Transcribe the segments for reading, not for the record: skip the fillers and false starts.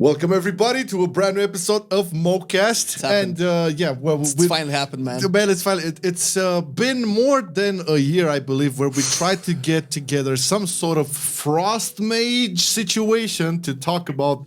Welcome everybody to a brand new episode of Mocast, and It's finally happened, man. Man, it's finally. It's been more than a year, I believe, where we tried to get together some sort of Frost Mage situation to talk about.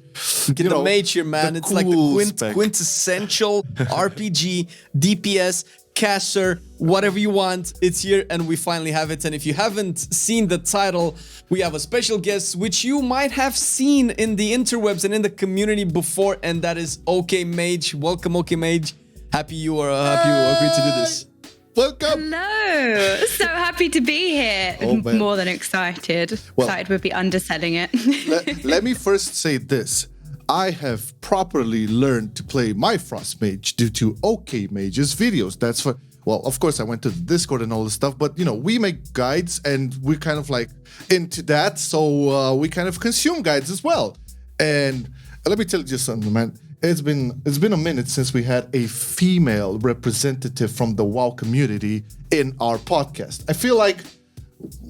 Get the Mage here, man. It's like the quintessential RPG, DPS, caster, whatever you want. It's here, and we finally have it. And if you haven't seen the title, we have a special guest, which you might have seen in the interwebs and in the community before, and that is Okaymage. Welcome, Okaymage. Happy you agreed to do this. Welcome. Hello. So happy to be here. More than excited. Well, Excited would be underselling it. let me first say this. I have properly learned to play my Frost Mage due to Okaymage's videos. That's for, well, of course I went to the Discord and all this stuff, but you know, we make guides and we're kind of like into that. So we kind of consume guides as well. And let me tell you just something, man. It's been a minute since we had a female representative from the WoW community in our podcast. I feel like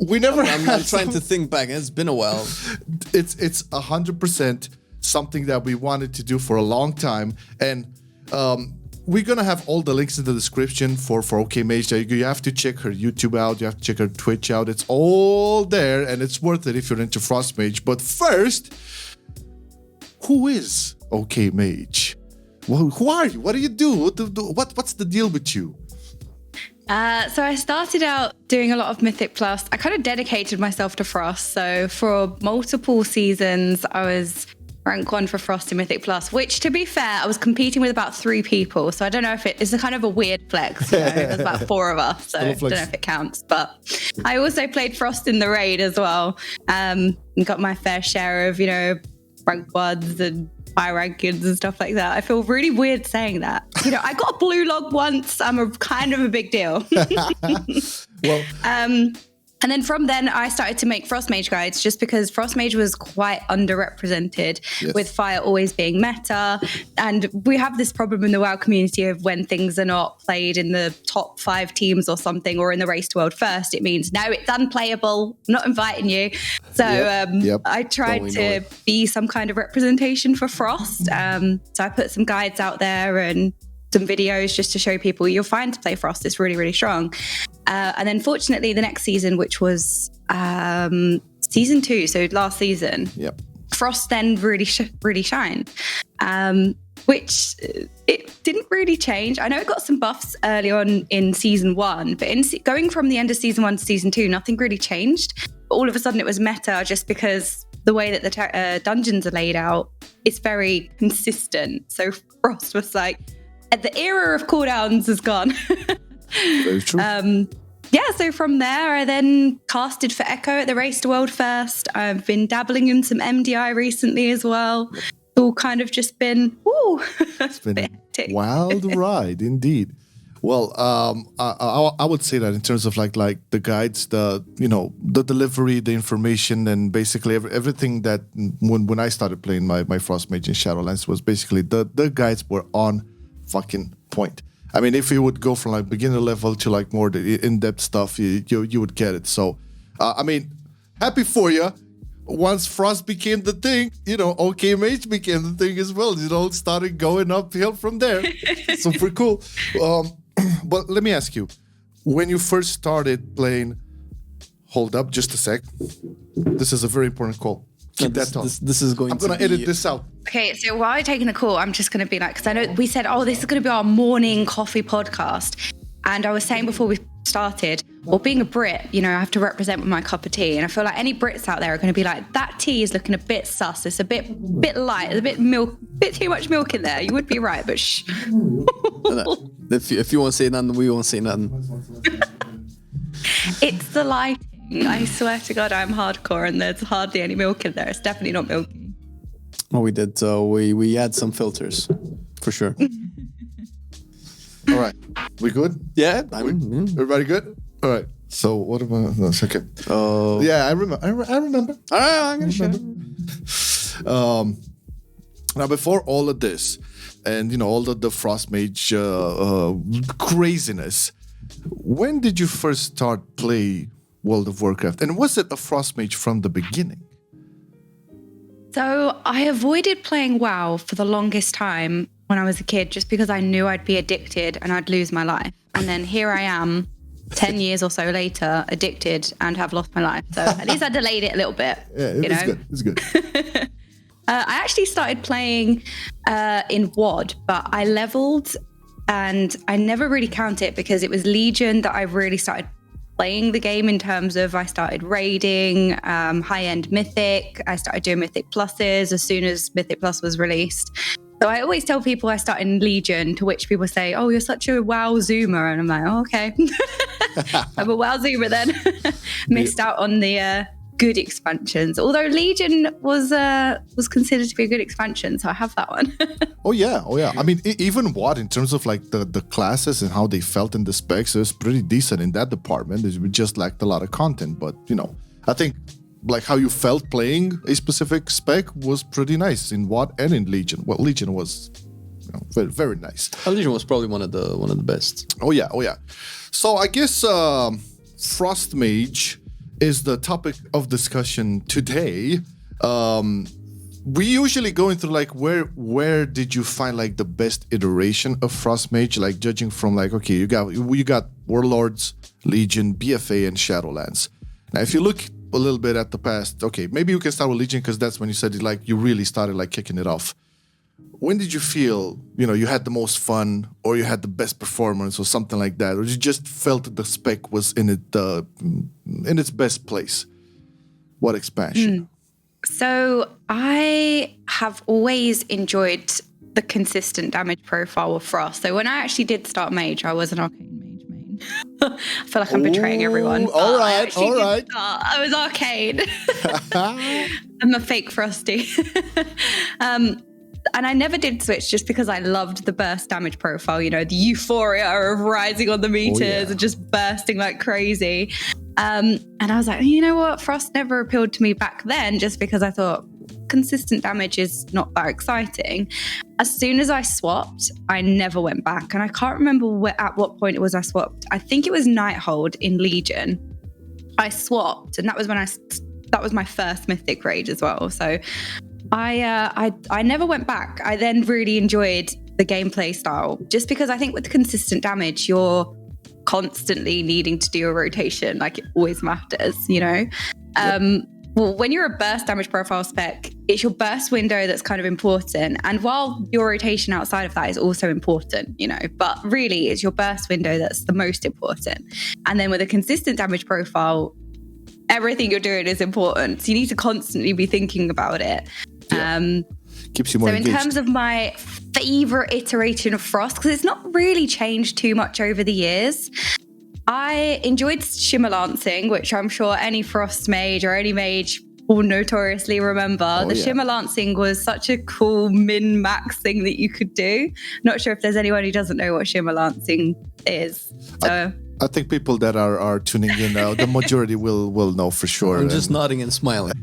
we never I'm trying to think back. It's been a while. It's 100% something that we wanted to do for a long time, and we're gonna have all the links in the description for Okaymage. You have to check her YouTube out, you have to check her Twitch out. It's all there, and it's worth it if you're into Frost Mage. But first, who is Okaymage? Well, who are you? What do you do? What's the deal with you? So I started out doing a lot of Mythic Plus. I kind of dedicated myself to Frost. So for multiple seasons, I was rank 1 for Frost in Mythic Plus, which, to be fair, I was competing with about 3 people. So I don't know if it's a kind of a weird flex. You know? There's about 4 of us, so I don't know if it counts. But I also played Frost in the raid as well. And got my fair share of, rank 1s and high rankings and stuff like that. I feel really weird saying that. I got a blue log once. I'm a kind of a big deal. Well, and then from then, I started to make Frost Mage guides just because Frost Mage was quite underrepresented, with Fire always being meta. And we have this problem in the WoW community of when things are not played in the top 5 teams or something, or in the race to world first, it means, no, it's unplayable. I'm not inviting you. So I tried to be some kind of representation for Frost. So I put some guides out there and some videos just to show people you're fine to play Frost. It's really, really strong. And then fortunately the next season, which was season 2, so last season, Frost then really shined, which it didn't really change. I know it got some buffs early on in season 1, but going from the end of season 1 to season 2, nothing really changed. But all of a sudden it was meta just because the way that the dungeons are laid out, it's very consistent. So Frost was like, the era of cooldowns is gone. Very true. So from there, I then casted for Echo at the Race to World First. I've been dabbling in some MDI recently as well. It's all kind of just been, it's been a wild ride indeed. Well, I would say that in terms of like the guides, the delivery, the information, and basically everything that when I started playing my Frost Mage in Shadowlands was basically the guides were on fucking point. I mean, if you would go from like beginner level to like more the in-depth stuff, you would get it. So, I mean, happy for you. Once Frost became the thing, Okaymage became the thing as well. It started going uphill from there. Super cool. But let me ask you, when you first started playing, hold up just a sec. This is a very important call. Keep that on. This is going. I'm gonna edit this out. Okay, so while you're taking the call, I'm just going to be like, because I know we said, this is going to be our morning coffee podcast. And I was saying before we started, well, being a Brit, I have to represent with my cup of tea. And I feel like any Brits out there are going to be like, that tea is looking a bit sus. It's a bit light. There's a bit too much milk in there. You would be right, but shh. If you won't say nothing, we won't say nothing. It's the lighting. I swear to God, I'm hardcore and there's hardly any milk in there. It's definitely not milky. Well, we did. We had some filters, for sure. All right, we good? Yeah, everybody good? All right. So what about a second? Oh, yeah, I remember. I remember. All right, I'm gonna share. Now, before all of this, and all the Frost Mage craziness, when did you first start play World of Warcraft? And was it a Frost Mage from the beginning? So I avoided playing WoW for the longest time when I was a kid, just because I knew I'd be addicted and I'd lose my life. And then here I am, 10 years or so later, addicted and have lost my life. So at least I delayed it a little bit. Yeah, it's good. I actually started playing in WoD, but I leveled and I never really count it because it was Legion that I really started playing the game in terms of I started raiding, high-end Mythic. I started doing Mythic Pluses as soon as Mythic Plus was released. So I always tell people I started in Legion, to which people say, oh, you're such a WoW Zoomer. And I'm like, oh, okay. I'm a WoW Zoomer then. Missed out on the good expansions. Although Legion was considered to be a good expansion, so I have that one. Oh yeah. I mean, even WoD in terms of like the classes and how they felt in the specs, it was pretty decent in that department. It just lacked a lot of content, but I think like how you felt playing a specific spec was pretty nice in WoD and in Legion. Well, Legion was very, very nice. Legion was probably one of the best. Oh yeah. So I guess Frost Mage is the topic of discussion today. We usually going through like where did you find like the best iteration of Frost Mage, like judging from like, okay, you got Warlords, Legion, BFA, and Shadowlands. Now if you look a little bit at the past, okay, maybe you can start with Legion because that's when you said it, like you really started like kicking it off. When did you feel you had the most fun, or you had the best performance, or something like that, or you just felt that the spec was in its best place? What expansion? So I have always enjoyed the consistent damage profile of Frost. So when I actually did start Mage, I was an Okaymage main. I feel like I'm betraying everyone. All right. I was Arcane. I'm a fake Frosty. And I never did switch just because I loved the burst damage profile, the euphoria of rising on the meters and just bursting like crazy. And I was like, you know what? Frost never appealed to me back then just because I thought consistent damage is not that exciting. As soon as I swapped, I never went back. And I can't remember at what point it was I swapped. I think it was Nighthold in Legion. I swapped, and that was my first Mythic raid as well. So I never went back. I then really enjoyed the gameplay style just because I think with consistent damage, you're constantly needing to do a rotation. Like it always matters, Well, when you're a burst damage profile spec, it's your burst window that's kind of important. And while your rotation outside of that is also important, but really it's your burst window that's the most important. And then with a consistent damage profile, everything you're doing is important. So you need to constantly be thinking about it. Keeps you more engaged. In terms of my favorite iteration of Frost, because it's not really changed too much over the years, I enjoyed Shimmer Lancing, which I'm sure any Frost Mage or any Mage will notoriously remember. Shimmer Lancing was such a cool min-max thing that you could do. Not sure if there's anyone who doesn't know what Shimmer Lancing is. So I think people that are tuning in now, the majority will know for sure. I'm just nodding and smiling.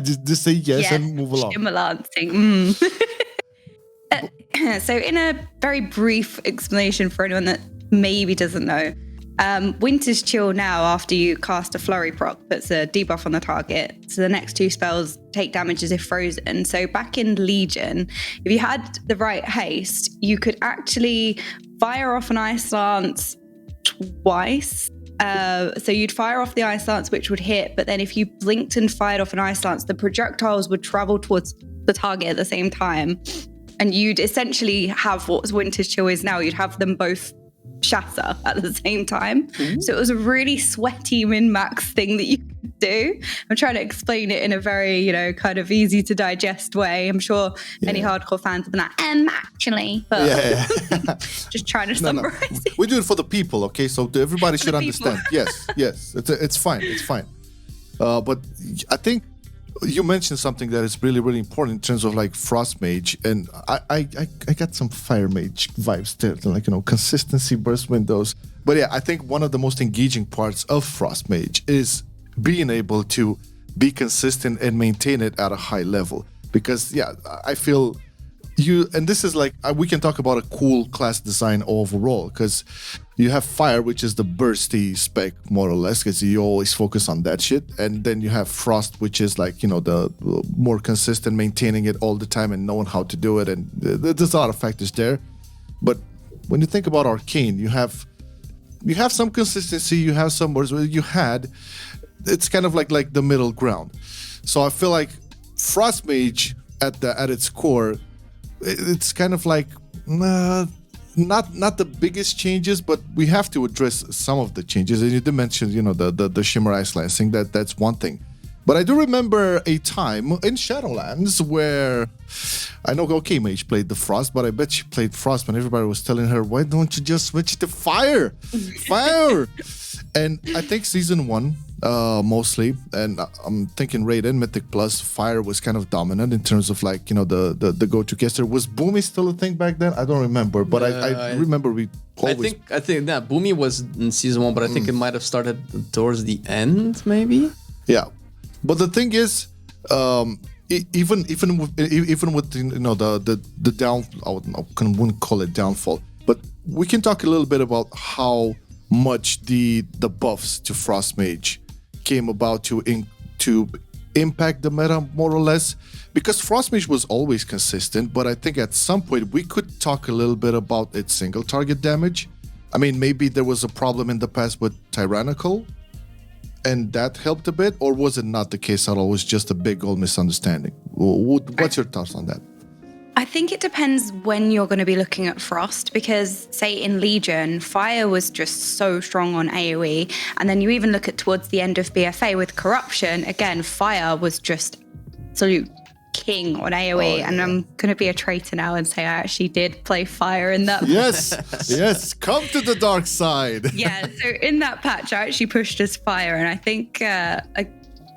just say yes and move along. Shimmer Lancing. So in a very brief explanation for anyone that maybe doesn't know, Winter's Chill now, after you cast a flurry proc, puts a debuff on the target. So the next two spells take damage as if frozen. So back in Legion, if you had the right haste, you could actually fire off an Ice Lance twice. So you'd fire off the Ice Lance, which would hit, but then if you blinked and fired off an Ice Lance, the projectiles would travel towards the target at the same time. And you'd essentially have what Winter's Chill is now. You'd have them both shatter at the same time. Mm-hmm. So it was a really sweaty min-max thing that you could do. I'm trying to explain it in a very, kind of easy to digest way. I'm sure any hardcore fans have been like, actually, but just trying to summarize it. We do it for the people, okay? So everybody should understand. Yes, it's fine. It's fine. But I think you mentioned something that is really, really important in terms of like Frost Mage, and I got some Fire Mage vibes there, like consistency, burst windows. But yeah, I think one of the most engaging parts of Frost Mage is being able to be consistent and maintain it at a high level. Because I feel and this is like we can talk about a cool class design overall, because you have fire, which is the bursty spec more or less, because you always focus on that shit, and then you have frost, which is like the more consistent, maintaining it all the time and knowing how to do it, and there's a lot of factors there. But when you think about arcane, you have some consistency, you have some words where it's kind of like the middle ground. So I feel like Frost Mage at its core, it's kind of like not the biggest changes, but we have to address some of the changes. And you did mention, the Shimmer Ice Lancing, that's one thing. But I do remember a time in Shadowlands where I know Okaymage played the Frost, but I bet she played Frost when everybody was telling her, why don't you just switch to Fire? Fire! And I think Season 1, mostly, and I'm thinking Raid and Mythic Plus, Fire was kind of dominant in terms of like, the go-to caster. Was Boomy still a thing back then? I don't remember, but I remember we always... I think that Boomy was in Season 1, but I think it might have started towards the end, maybe? Yeah. But the thing is, even with the down, I wouldn't call it downfall, but we can talk a little bit about how much the buffs to Frost Mage came about to impact the meta more or less, because Frost Mage was always consistent, but I think at some point we could talk a little bit about its single target damage. I mean, maybe there was a problem in the past with Tyrannical, and that helped a bit, or was it not the case at all? It was just a big old misunderstanding. What's your thoughts on that? I think it depends when you're going to be looking at Frost, because say in Legion, Fire was just so strong on AoE, and then you even look at towards the end of BFA with Corruption, again, Fire was just absolute king on AoE, and I'm going to be a traitor now and say I actually did play Fire in that. Yes, come to the dark side. Yeah, so in that patch, I actually pushed as Fire, and I think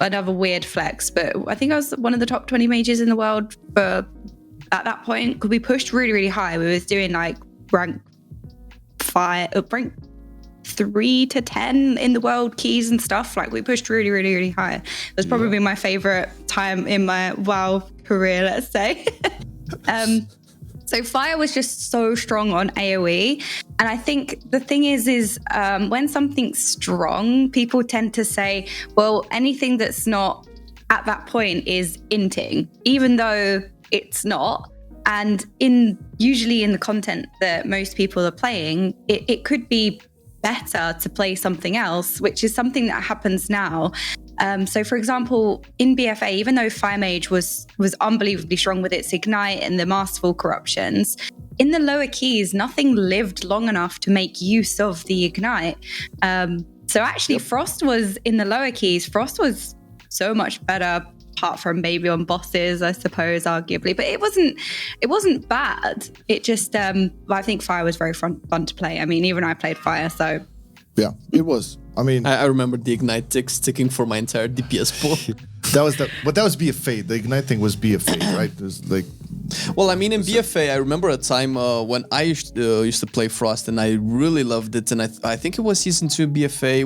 another weird flex, but I think I was one of the top 20 mages in the world at that point, because we pushed really, really high. We was doing like rank 3 to 10 in the world keys and stuff. Like we pushed really, really, really high. It was probably my favorite time in my WoW career, let's say. So Fire was just so strong on AoE. And I think the thing is when something's strong, people tend to say, well, anything that's not at that point is inting, even though it's not. And usually in the content that most people are playing, it could be better to play something else, which is something that happens now. So for example, in BFA, even though Fire Mage was unbelievably strong with its Ignite and the Masterful Corruptions, in the lower keys, nothing lived long enough to make use of the Ignite. So actually Frost was in the lower keys, Frost was so much better, apart from maybe on bosses, I suppose, arguably, but it wasn't bad. It just, I think Fire was very fun to play. I mean, even I played Fire, so. Yeah, it was. I mean, I remember the Ignite tick sticking for my entire DPS pool. But that was BFA. The Ignite thing was BFA, right? It was like. Well, I mean, in BFA, I remember a time when I used to play Frost, and I really loved it. And I think it was Season 2 BFA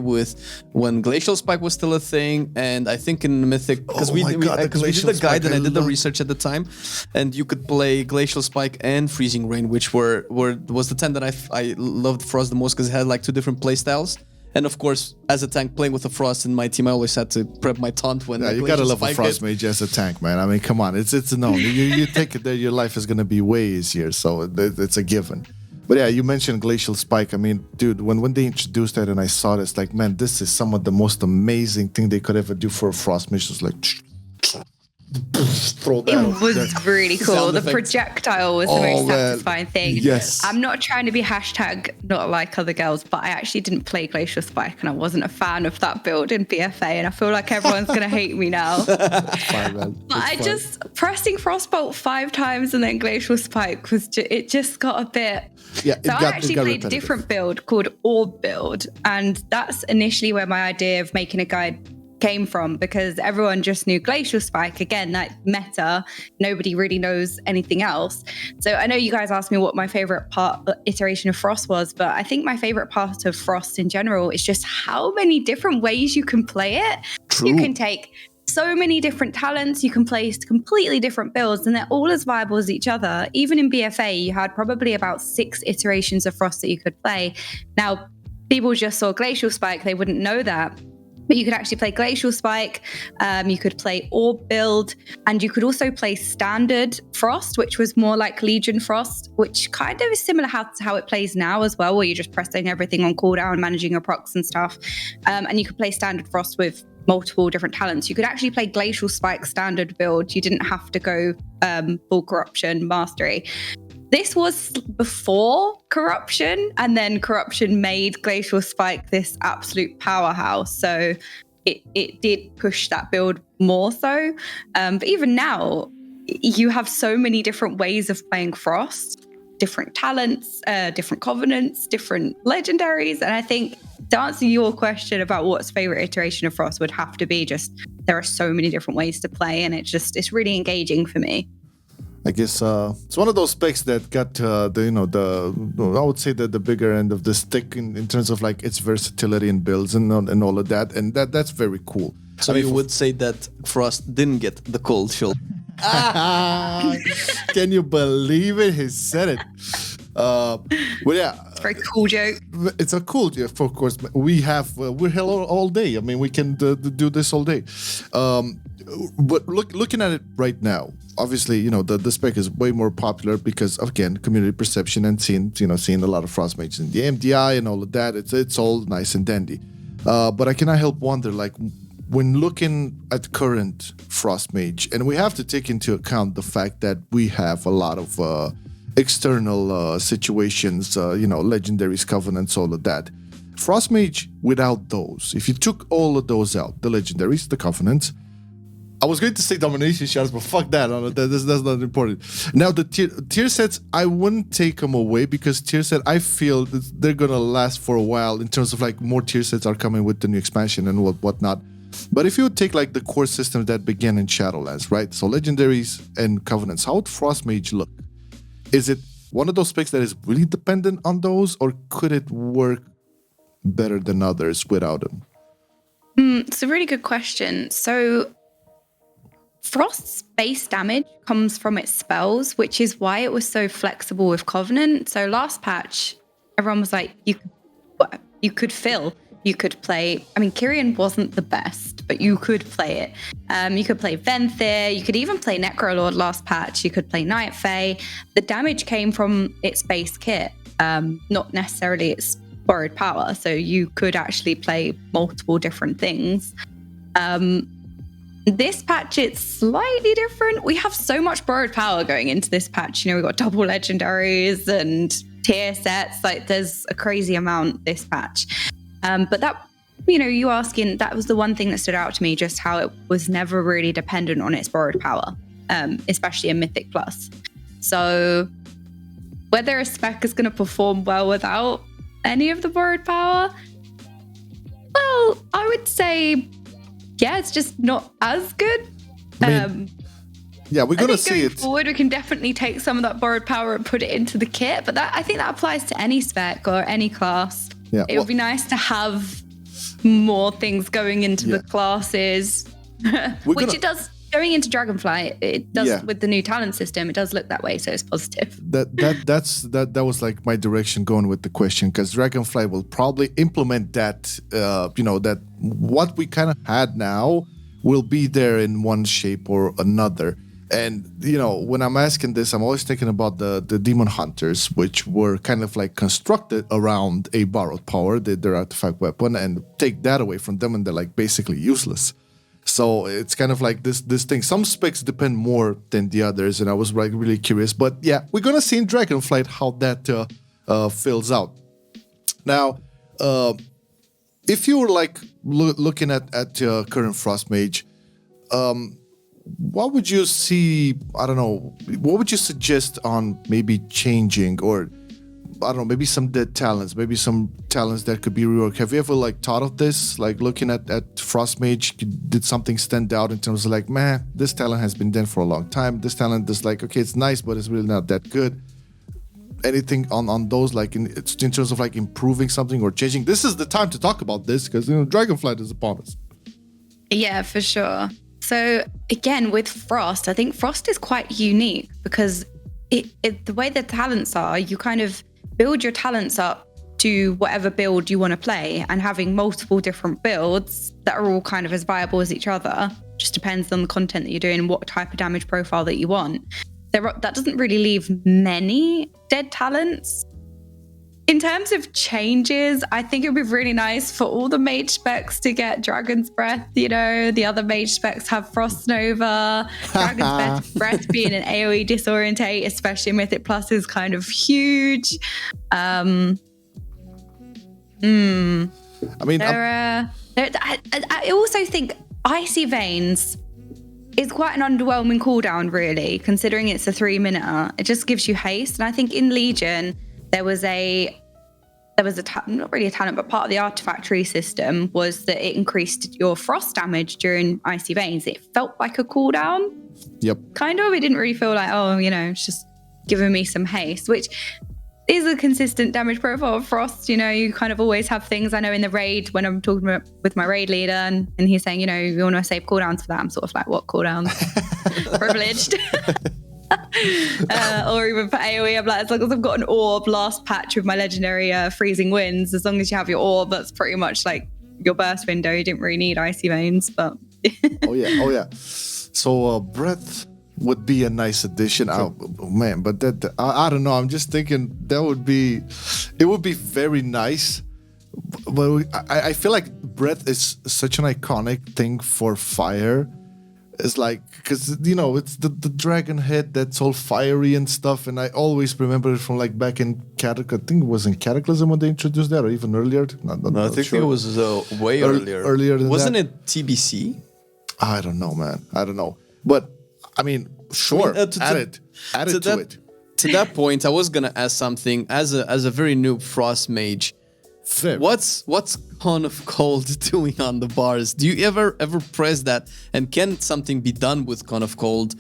when Glacial Spike was still a thing. And I think in Mythic, because we did the guide and I did the research at the time, and you could play Glacial Spike and Freezing Rain, which was the time that I loved Frost the most, because it had like 2 different playstyles. And of course, as a tank playing with a Frost in my team, I always had to prep my taunt when. Yeah, you gotta love a Frost Mage as a tank, man. I mean, come on, it's known. You take it there, your life is gonna be way easier. So it's a given. But yeah, you mentioned Glacial Spike. I mean, dude, when they introduced that and I saw this, like, man, this is some of the most amazing thing they could ever do for a Frost Mage. It was like. Throw that it was really cool. The projectile was the most satisfying thing. Yes. I'm not trying to be not like other girls, but I actually didn't play Glacial Spike and I wasn't a fan of that build in BFA, and I feel like everyone's going to hate me now. Fine, man. But just pressing Frostbolt 5 times and then Glacial Spike it just got a bit. Yeah, so I actually played a different build called Orb build, and that's initially where my idea of making a guide came from, because everyone just knew Glacial Spike. Again, that meta, nobody really knows anything else. So I know you guys asked me what my favorite iteration of Frost was, but I think my favorite part of Frost in general is just how many different ways you can play it. True. You can take so many different talents. You can play completely different builds, and they're all as viable as each other. Even in BFA, you had probably about 6 iterations of Frost that you could play. Now, people just saw Glacial Spike, they wouldn't know that. But you could actually play Glacial Spike, you could play Orb build, and you could also play Standard Frost, which was more like Legion Frost, which kind of is similar to how it plays now as well, where you're just pressing everything on cooldown, managing your procs and stuff. And you could play Standard Frost with multiple different talents. You could actually play Glacial Spike Standard build. You didn't have to go full Corruption Mastery. This was before Corruption, and then Corruption made Glacial Spike this absolute powerhouse. So it did push that build more so. But even now, you have so many different ways of playing Frost, different talents, different covenants, different legendaries. And I think to answer your question about what's favorite iteration of Frost would have to be just there are so many different ways to play, and it's really engaging for me. I guess it's one of those specs that got I would say that the bigger end of the stick in terms of like its versatility and builds and all of that, and that's very cool. So you would say that Frost didn't get the cold shoulder. Can you believe it? He said it. Well, yeah. Very cool joke. It's a cool joke, of course. We're here all day. I mean, we can do this all day. But looking at it right now, obviously, the spec is way more popular because, again, community perception and seeing a lot of Frost Mages in the MDI and all of that. It's all nice and dandy. But I cannot help wonder, like, when looking at current Frost Mage, and we have to take into account the fact that we have a lot of external situations, legendaries, covenants, all of that. Frost Mage without those, if you took all of those out, the legendaries, the covenants, I was going to say domination shards, but fuck that. That's not important. Now, the tier sets, I wouldn't take them away because tier set, I feel that they're going to last for a while in terms of like more tier sets are coming with the new expansion and whatnot. But if you would take like the core system that began in Shadowlands, right? So legendaries and covenants, how would Frost Mage look? Is it one of those specs that is really dependent on those, or could it work better than others without them? It's a really good question. So Frost's base damage comes from its spells, which is why it was so flexible with Covenant. So last patch, everyone was like, you could fill. You could play, Kyrian wasn't the best, but you could play it. You could play Venthyr, you could even play Necrolord last patch, you could play Night Fae. The damage came from its base kit, not necessarily its borrowed power. So you could actually play multiple different things. This patch, it's slightly different. We have so much borrowed power going into this patch. We've got double legendaries and tier sets. Like, there's a crazy amount this patch. But that, you asking, that was the one thing that stood out to me, just how it was never really dependent on its borrowed power, especially in Mythic Plus. So whether a spec is going to perform well without any of the borrowed power, well, I would say, yeah, it's just not as good. Yeah, we're going to see it. Going forward, we can definitely take some of that borrowed power and put it into the kit. But I think that applies to any spec or any class. Yeah, it would be nice to have more things going into the classes, which it does going into Dragonfly. It does with the new talent system. It does look that way, so it's positive. That was like my direction going with the question, because Dragonfly will probably implement that. That what we kind of had now will be there in one shape or another. And, when I'm asking this, I'm always thinking about the Demon Hunters, which were kind of like constructed around a borrowed power, their artifact weapon, and take that away from them, and they're like basically useless. So it's kind of like this thing. Some specs depend more than the others, and I was like really curious. But yeah, we're going to see in Dragonflight how that fills out. Now, if you were like looking at current Frost Mage, what would you see? I don't know. What would you suggest on maybe changing, or I don't know, maybe some dead talents, maybe some talents that could be reworked? Have you ever like thought of this? Like looking at Frost Mage, did something stand out in terms of like, man, this talent has been dead for a long time. This talent is like, okay, it's nice, but it's really not that good. Anything on those, like in terms of like improving something or changing? This is the time to talk about this because Dragonflight is upon us. Yeah, for sure. So again, with Frost, I think Frost is quite unique because the way the talents are, you kind of build your talents up to whatever build you want to play, and having multiple different builds that are all kind of as viable as each other just depends on the content that you're doing, what type of damage profile that you want. That doesn't really leave many dead talents. In terms of changes, I think it would be really nice for all the mage specs to get Dragon's Breath. You know, the other mage specs have Frost Nova. Dragon's Breath being an AoE disorientate, especially Mythic Plus, is kind of huge. I mean, I also think Icy Veins is quite an underwhelming cooldown, really, considering it's a 3-minute. It just gives you haste. And I think in Legion, there was not really a talent, but part of the artifact tree system was that it increased your frost damage during Icy Veins. It felt like a cooldown. Yep. Kind of. It didn't really feel like, it's just giving me some haste, which is a consistent damage profile of Frost. You know, you kind of always have things. I know in the raid, when I'm talking with my raid leader and he's saying, you want to save cooldowns for that, I'm sort of like, what cooldowns? Privileged. Or even for AoE, I'm like, as long as I've got an orb last patch with my legendary freezing winds, as long as you have your orb, that's pretty much like your burst window. You didn't really need Icy Veins, but oh yeah. So breath would be a nice addition. Oh man, but that I don't know. I'm just thinking it would be very nice. But I feel like breath is such an iconic thing for fire. It's like, because it's the dragon head that's all fiery and stuff, and I always remember it from like back in Cataclysm. I think it was in Cataclysm when they introduced that, or even earlier. I think it was way earlier. Earlier than Wasn't that. it TBC? I don't know, man. I don't know, but I mean, sure, add it to it. To that point, I was gonna ask something as a very new Frost mage. What's Con of Cold doing on the bars? Do you ever press that? And can something be done with Con of Cold?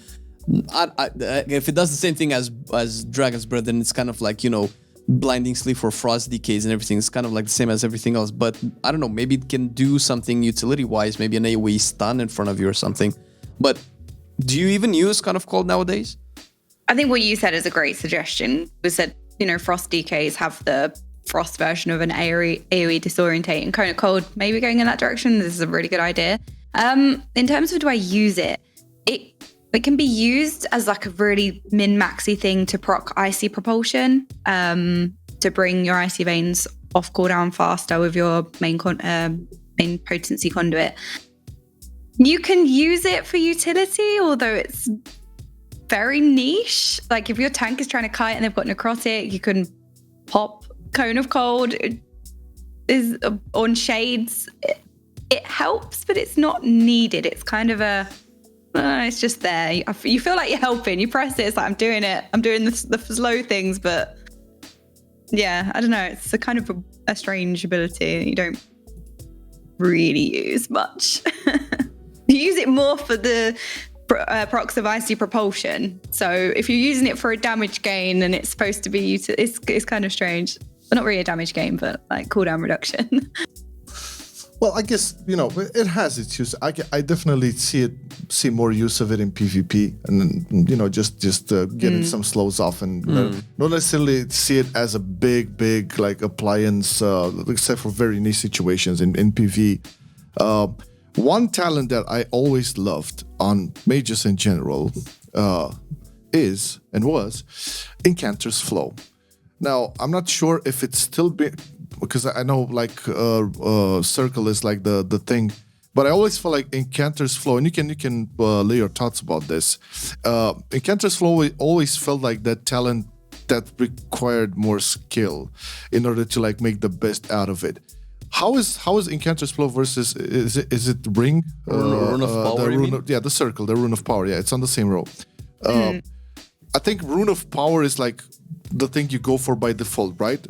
If it does the same thing as Dragon's Breath, then it's kind of like, blinding sleep for frost decays and everything. It's kind of like the same as everything else. But I don't know, maybe it can do something utility-wise, maybe an AoE stun in front of you or something. But do you even use Con of Cold nowadays? I think what you said is a great suggestion. Was that, frost decays have the frost version of an AoE disorientate, and Cone of Cold maybe going in that direction. This is a really good idea. In terms of do I use it, it can be used as like a really min-maxy thing to proc Icy Propulsion, to bring your Icy Veins off cooldown faster with your main potency conduit. You can use it for utility, although it's very niche. Like if your tank is trying to kite and they've got necrotic, you can pop Cone of Cold. Is on shades. It helps, but it's not needed. It's kind of it's just there. You feel like you're helping. You press it. It's like I'm doing it. I'm doing the slow things, but yeah, I don't know. It's a kind of a strange ability that you don't really use much. You use it more for the procs of Icy Propulsion. So if you're using it for a damage gain and it's supposed to be it's kind of strange. Well, not really a damage gain, but like cooldown reduction. Well, I guess, it has its use. I definitely see more use of it in PvP, and then, just getting some slows off, and not necessarily see it as a big like appliance, except for very niche situations in PvE. One talent that I always loved on mages in general is and was Incanter's Flow. Now, I'm not sure if it's still because I know like Circle is like the thing, but I always feel like Incanter's Flow, and you can lay your thoughts about this. Incanter's Flow always felt like that talent that required more skill in order to like make the best out of it. How is Incanter's Flow versus is it Ring? Rune of Power, the Circle, the Rune of Power. Yeah, it's on the same row. I think Rune of Power is like the thing you go for by default, right?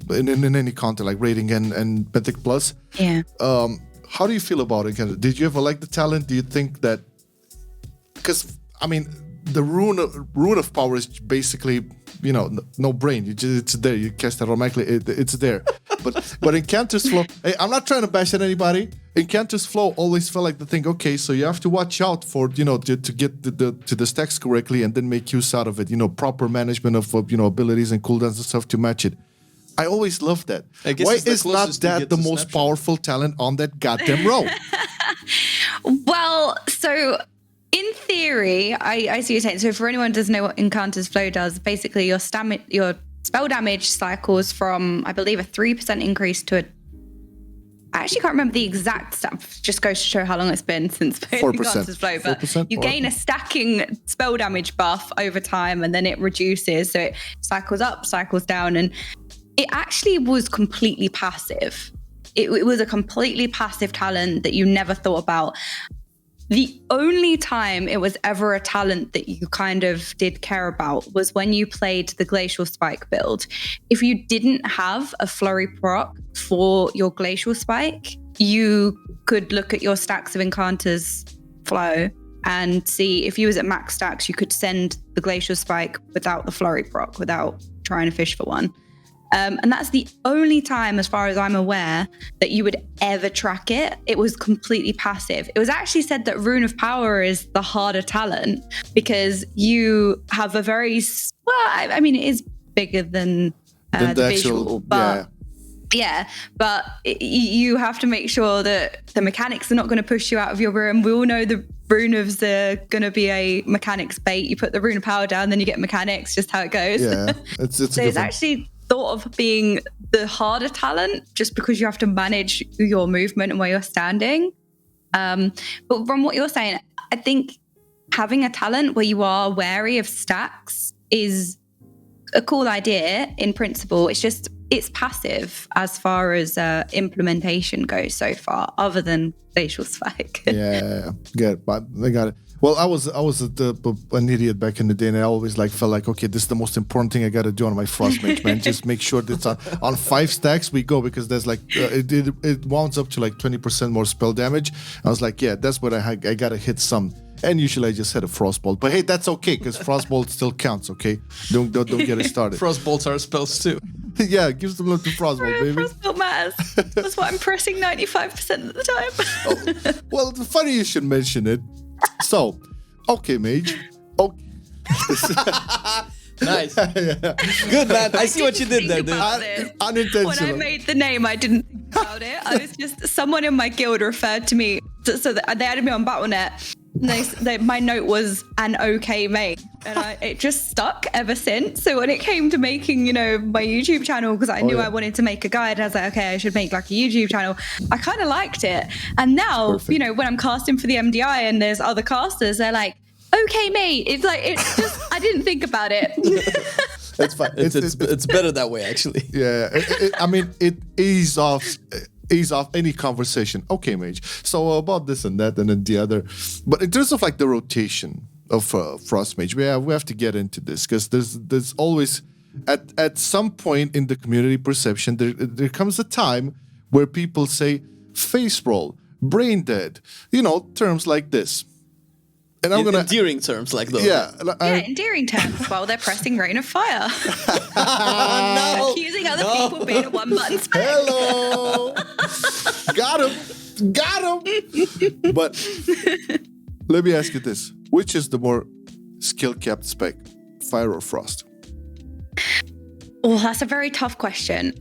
In any content like rating and Mythic Plus. Yeah. How do you feel about it? Did you ever like the talent? Do you think that? Because I mean, the rune of power is basically no brain. It's there. You cast it automatically. It's there. But Incanter's Flow. Hey, I'm not trying to bash at anybody. Encanter's Flow always felt like the thing, okay, so you have to watch out for, to get to the stacks correctly and then make use out of it, proper management of, abilities and cooldowns and stuff to match it. I always loved that. Why is not that the most powerful talent on that goddamn row? Well, so in theory, I see what you're saying. So for anyone who doesn't know what Encanter's Flow does, basically your spell damage cycles from, I believe, a 3% increase to I actually can't remember the exact stat. Just goes to show how long it's been since playing Encanter's Flow. But you gain a stacking spell damage buff over time, and then it reduces. So it cycles up, cycles down, and it actually was completely passive. It was a completely passive talent that you never thought about. The only time it was ever a talent that you kind of did care about was when you played the Glacial Spike build. If you didn't have a flurry proc for your Glacial Spike, you could look at your stacks of Encanter's Flow and see if you was at max stacks, you could send the Glacial Spike without the flurry proc, without trying to fish for one. And that's the only time, as far as I'm aware, that you would ever track it. It was completely passive. It was actually said that Rune of Power is the harder talent because you have a very, it is bigger than the visual, but but you have to make sure that the mechanics are not going to push you out of your room. We all know the Rune ofs are going to be a mechanics bait. You put the Rune of Power down, then you get mechanics, just how it goes. Yeah, so it's actually thought of being the harder talent just because you have to manage your movement and where you're standing. But from what you're saying, I think having a talent where you are wary of stacks is a cool idea in principle. It's passive as far as implementation goes so far, other than Glacial Spike. Yeah, good, but they got it. Well, I was an idiot back in the day, and I always felt like, okay, this is the most important thing I got to do on my Frost Mage, man. Just make sure that's on 5 stacks we go, because there's it wounds up to 20% more spell damage. I was like, yeah, that's what I got to hit some. And usually I just hit a Frostbolt, but hey, that's okay because Frostbolt still counts. Okay, don't get it started. Frostbolts are spells too. Yeah, give some love to Frostbolt, baby. Frostbolt matters. That's what I'm pressing 95% of the time. Oh, well, it's funny you should mention it. So, Okaymage. Okay. Nice. Yeah. Good, man. I see what you did there, dude. Unintentional. When I made the name, I didn't think about it. I was just, someone in my guild referred to me, so that they added me on Battle.net. My note was an Okaymage, and it just stuck ever since. So when it came to making, my YouTube channel, because I knew I wanted to make a guide, I was like, okay, I should make a YouTube channel. I kind of liked it, and now when I'm casting for the MDI and there's other casters, they're like, Okaymage. It's just I didn't think about it. It's fine. It's better that way, actually. Yeah, it ease off any conversation. Okaymage. So about this and that and then the other. But in terms of the rotation of Frost Mage, we have to get into this because there's always at some point in the community perception there comes a time where people say face roll, brain dead, terms like this. And I'm gonna endearing terms like those. Yeah, endearing terms while they're pressing Rain of Fire. No, accusing other people of being a one-button spec. Hello, got him. But let me ask you this: which is the more skill-capped spec, Fire or Frost? Oh, that's a very tough question.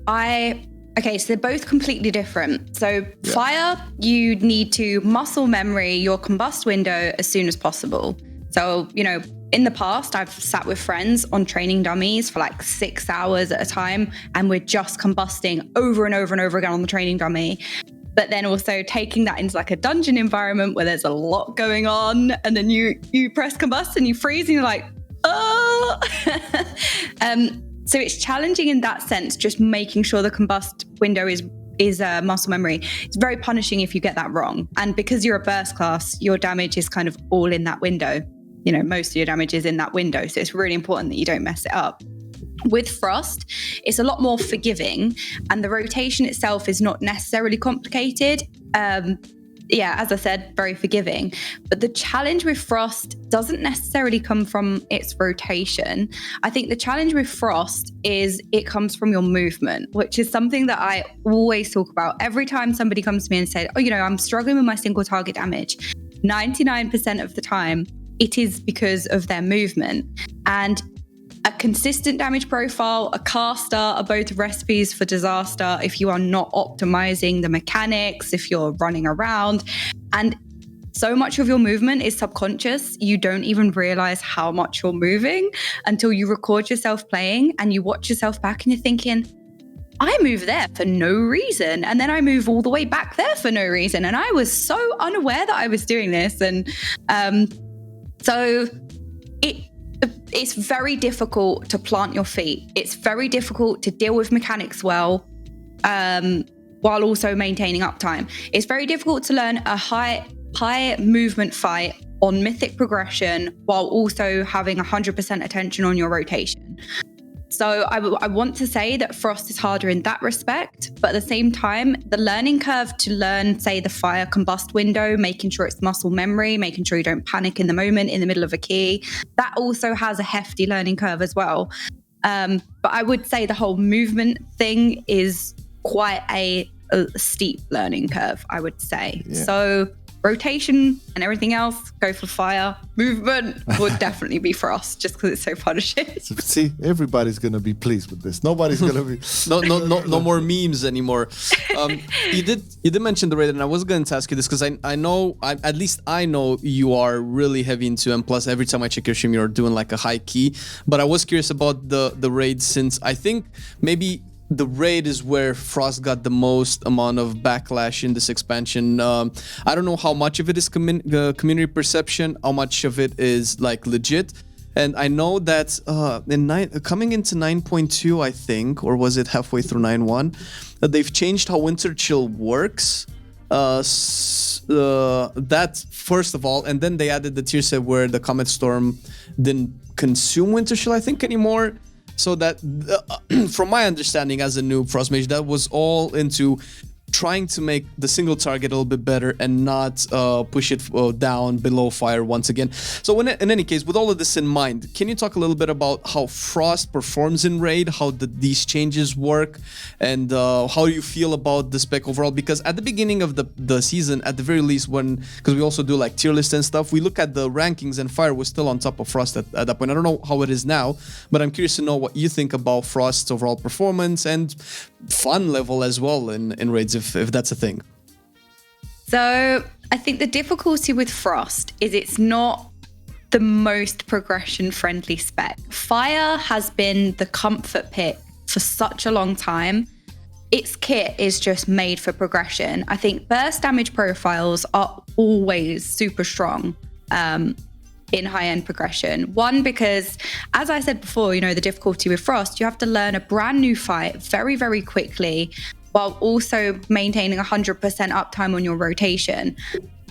Okay, so they're both completely different. So Fire, you need to muscle memory your combust window as soon as possible. So, in the past, I've sat with friends on training dummies for 6 hours at a time, and we're just combusting over and over and over again on the training dummy. But then also taking that into a dungeon environment where there's a lot going on, and then you press combust and you freeze and you're like, oh. So it's challenging in that sense, just making sure the combust window is muscle memory. It's very punishing if you get that wrong. And because you're a burst class, your damage is kind of all in that window. Most of your damage is in that window. So it's really important that you don't mess it up. With Frost, it's a lot more forgiving, and the rotation itself is not necessarily complicated. yeah, as I said, very forgiving. But the challenge with Frost doesn't necessarily come from its rotation. I think the challenge with Frost is it comes from your movement, which is something that I always talk about. Every time somebody comes to me and says, oh, I'm struggling with my single target damage, 99% of the time, it is because of their movement. And a consistent damage profile, a caster are both recipes for disaster if you are not optimizing the mechanics, if you're running around. And so much of your movement is subconscious. You don't even realize how much you're moving until you record yourself playing and you watch yourself back and you're thinking, I move there for no reason. And then I move all the way back there for no reason. And I was so unaware that I was doing this. And so it's very difficult to plant your feet. It's very difficult to deal with mechanics well, while also maintaining uptime. It's very difficult to learn a high movement fight on mythic progression while also having 100% attention on your rotation. So I want to say that Frost is harder in that respect, but at the same time, the learning curve to learn, say, the fire combust window, making sure it's muscle memory, making sure you don't panic in the moment, in the middle of a key, that also has a hefty learning curve as well. But I would say the whole movement thing is quite a steep learning curve, I would say. Yeah. So rotation and everything else, go for fire. Movement would definitely be Frost, just because it's so punishing. See, everybody's gonna be pleased with this. Nobody's gonna be no more memes anymore. You did mention the raid, and I was going to ask you this because I know you are really heavy into M+. Every time I check your stream, you're doing like a high key. But I was curious about the raid, since I think maybe the raid is where Frost got the most amount of backlash in this expansion. I don't know how much of it is community perception, how much of it is like legit. And I know that coming into 9.2, I think, or was it halfway through 9.1, they've changed how Winter Chill works. That first of all, and then they added the tier set where the Comet Storm didn't consume Winter Chill, I think, anymore. So that, from my understanding as a noob Frost Mage, that was all into trying to make the single target a little bit better and not push it down below fire once again. So in any case, with all of this in mind, can you talk a little bit about how Frost performs in raid, how these changes work, and how you feel about the spec overall? Because at the beginning of the season, at the very least, because we also do like tier list and stuff, we look at the rankings and fire was still on top of Frost at that point. I don't know how it is now, but I'm curious to know what you think about Frost's overall performance and fun level as well in raids, if that's a thing. So I think the difficulty with Frost is it's not the most progression friendly spec. Fire has been the comfort pick for such a long time. Its kit is just made for progression. I think burst damage profiles are always super strong in high-end progression. One, because as I said before, the difficulty with Frost, you have to learn a brand new fight very, very quickly while also maintaining 100% uptime on your rotation.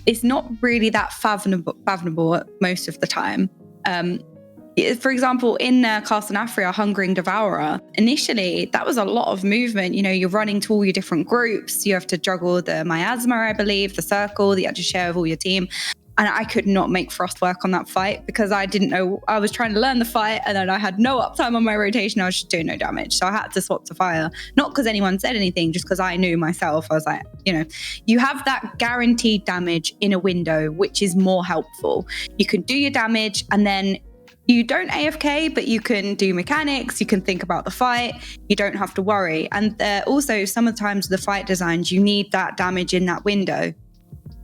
It's not really that fathomable most of the time. For example, in Castle Nafria, Hungering Devourer, initially, that was a lot of movement. You're running to all your different groups. You have to juggle the miasma, I believe, the circle that you had to share with all your team. And I could not make Frost work on that fight because I didn't know. I was trying to learn the fight and then I had no uptime on my rotation. I was just doing no damage. So I had to swap to fire. Not because anyone said anything, just because I knew myself. I was like, you have that guaranteed damage in a window, which is more helpful. You can do your damage and then you don't AFK, but you can do mechanics. You can think about the fight. You don't have to worry. And also, some of the times the fight designs, you need that damage in that window.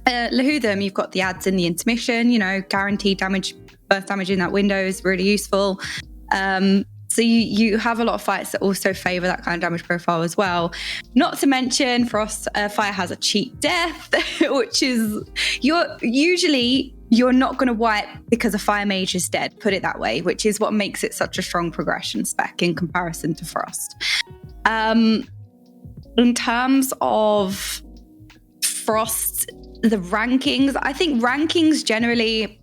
Lahudum, you've got the ads in the intermission, guaranteed damage, burst damage in that window is really useful. So you have a lot of fights that also favor that kind of damage profile as well. Not to mention Frost Fire has a cheat death, which is you're not going to wipe because a Fire Mage is dead, put it that way, which is what makes it such a strong progression spec in comparison to Frost. In terms of Frost, the rankings, I think rankings generally,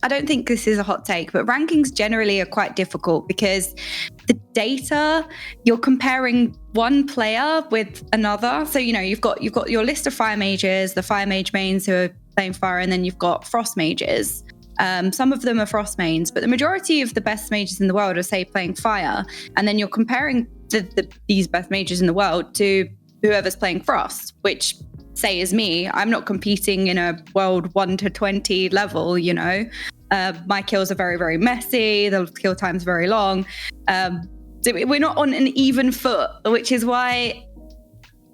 I don't think this is a hot take, but rankings generally are quite difficult because the data, you're comparing one player with another. So, you've got your list of fire mages, the fire mage mains who are playing fire, and then you've got frost mages. Some of them are frost mains, but the majority of the best mages in the world are, say, playing fire. And then you're comparing these best mages in the world to whoever's playing frost, which, say, is me. I'm not competing in a world 1 to 20 level, My kills are very, very messy. The kill time's very long. So we're not on an even foot, which is why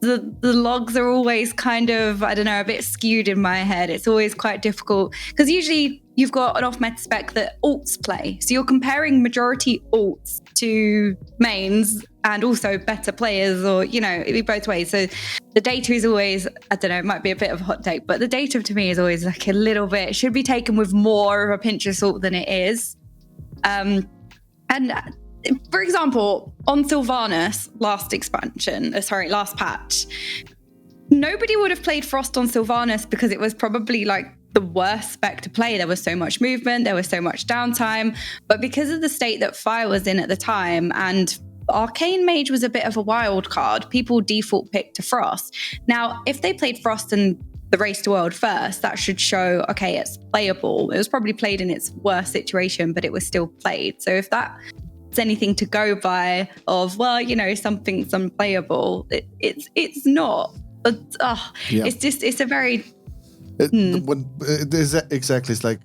the logs are always kind of, I don't know, a bit skewed in my head. It's always quite difficult because usually you've got an off-meta spec that alts play. So you're comparing majority alts to mains and also better players, or, it'd be both ways. So the data is always, I don't know, it might be a bit of a hot take, but the data to me is always like a little bit, it should be taken with more of a pinch of salt than it is. And for example, on Sylvanas, last patch, nobody would have played Frost on Sylvanas because it was probably like the worst spec to play. There was so much movement, there was so much downtime, but because of the state that Fire was in at the time, and Okaymage was a bit of a wild card, people default picked to Frost. Now, if they played Frost in the Race to World first, that should show, okay, it's playable. It was probably played in its worst situation, but it was still played. So if that's anything to go by of, well, something's unplayable, it's not. But it's a very... Exactly. It's like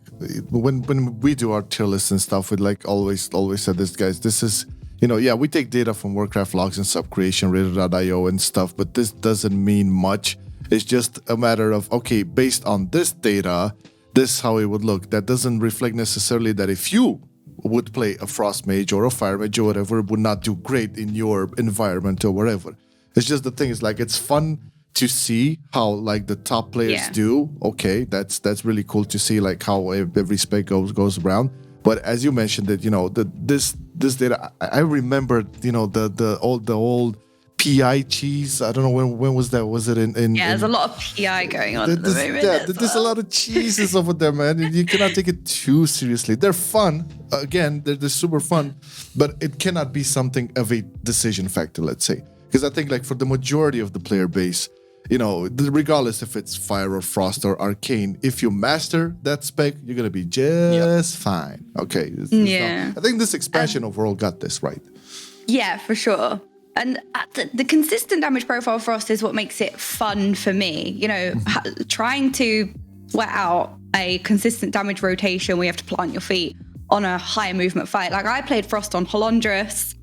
when we do our tier lists and stuff, we like always said this, guys, this is, we take data from Warcraft logs and subcreation, Radar.io and stuff, but this doesn't mean much. It's just a matter of, okay, based on this data, this is how it would look. That doesn't reflect necessarily that if you would play a Frost Mage or a Fire Mage or whatever, it would not do great in your environment or whatever. It's just the thing is like, it's fun to see how like the top players do. Okay, that's really cool to see like how every spec goes around. But as you mentioned that, this data, I remember, the old PI cheese. I don't know when was that? Was it in there's a lot of PI going on at the moment. Yeah, there's a lot of cheeses over there, man. You cannot take it too seriously. They're fun. Again, they're super fun, but it cannot be something of a decision factor, let's say. Because I think like for the majority of the player base, regardless if it's Fire or Frost or Arcane, if you master that spec, you're going to be just fine. Okay. I think this expansion overall got this right. Yeah, for sure. And the consistent damage profile Frost is what makes it fun for me. Trying to sweat out a consistent damage rotation where you have to plant your feet on a high movement fight. Like I played Frost on Holondrus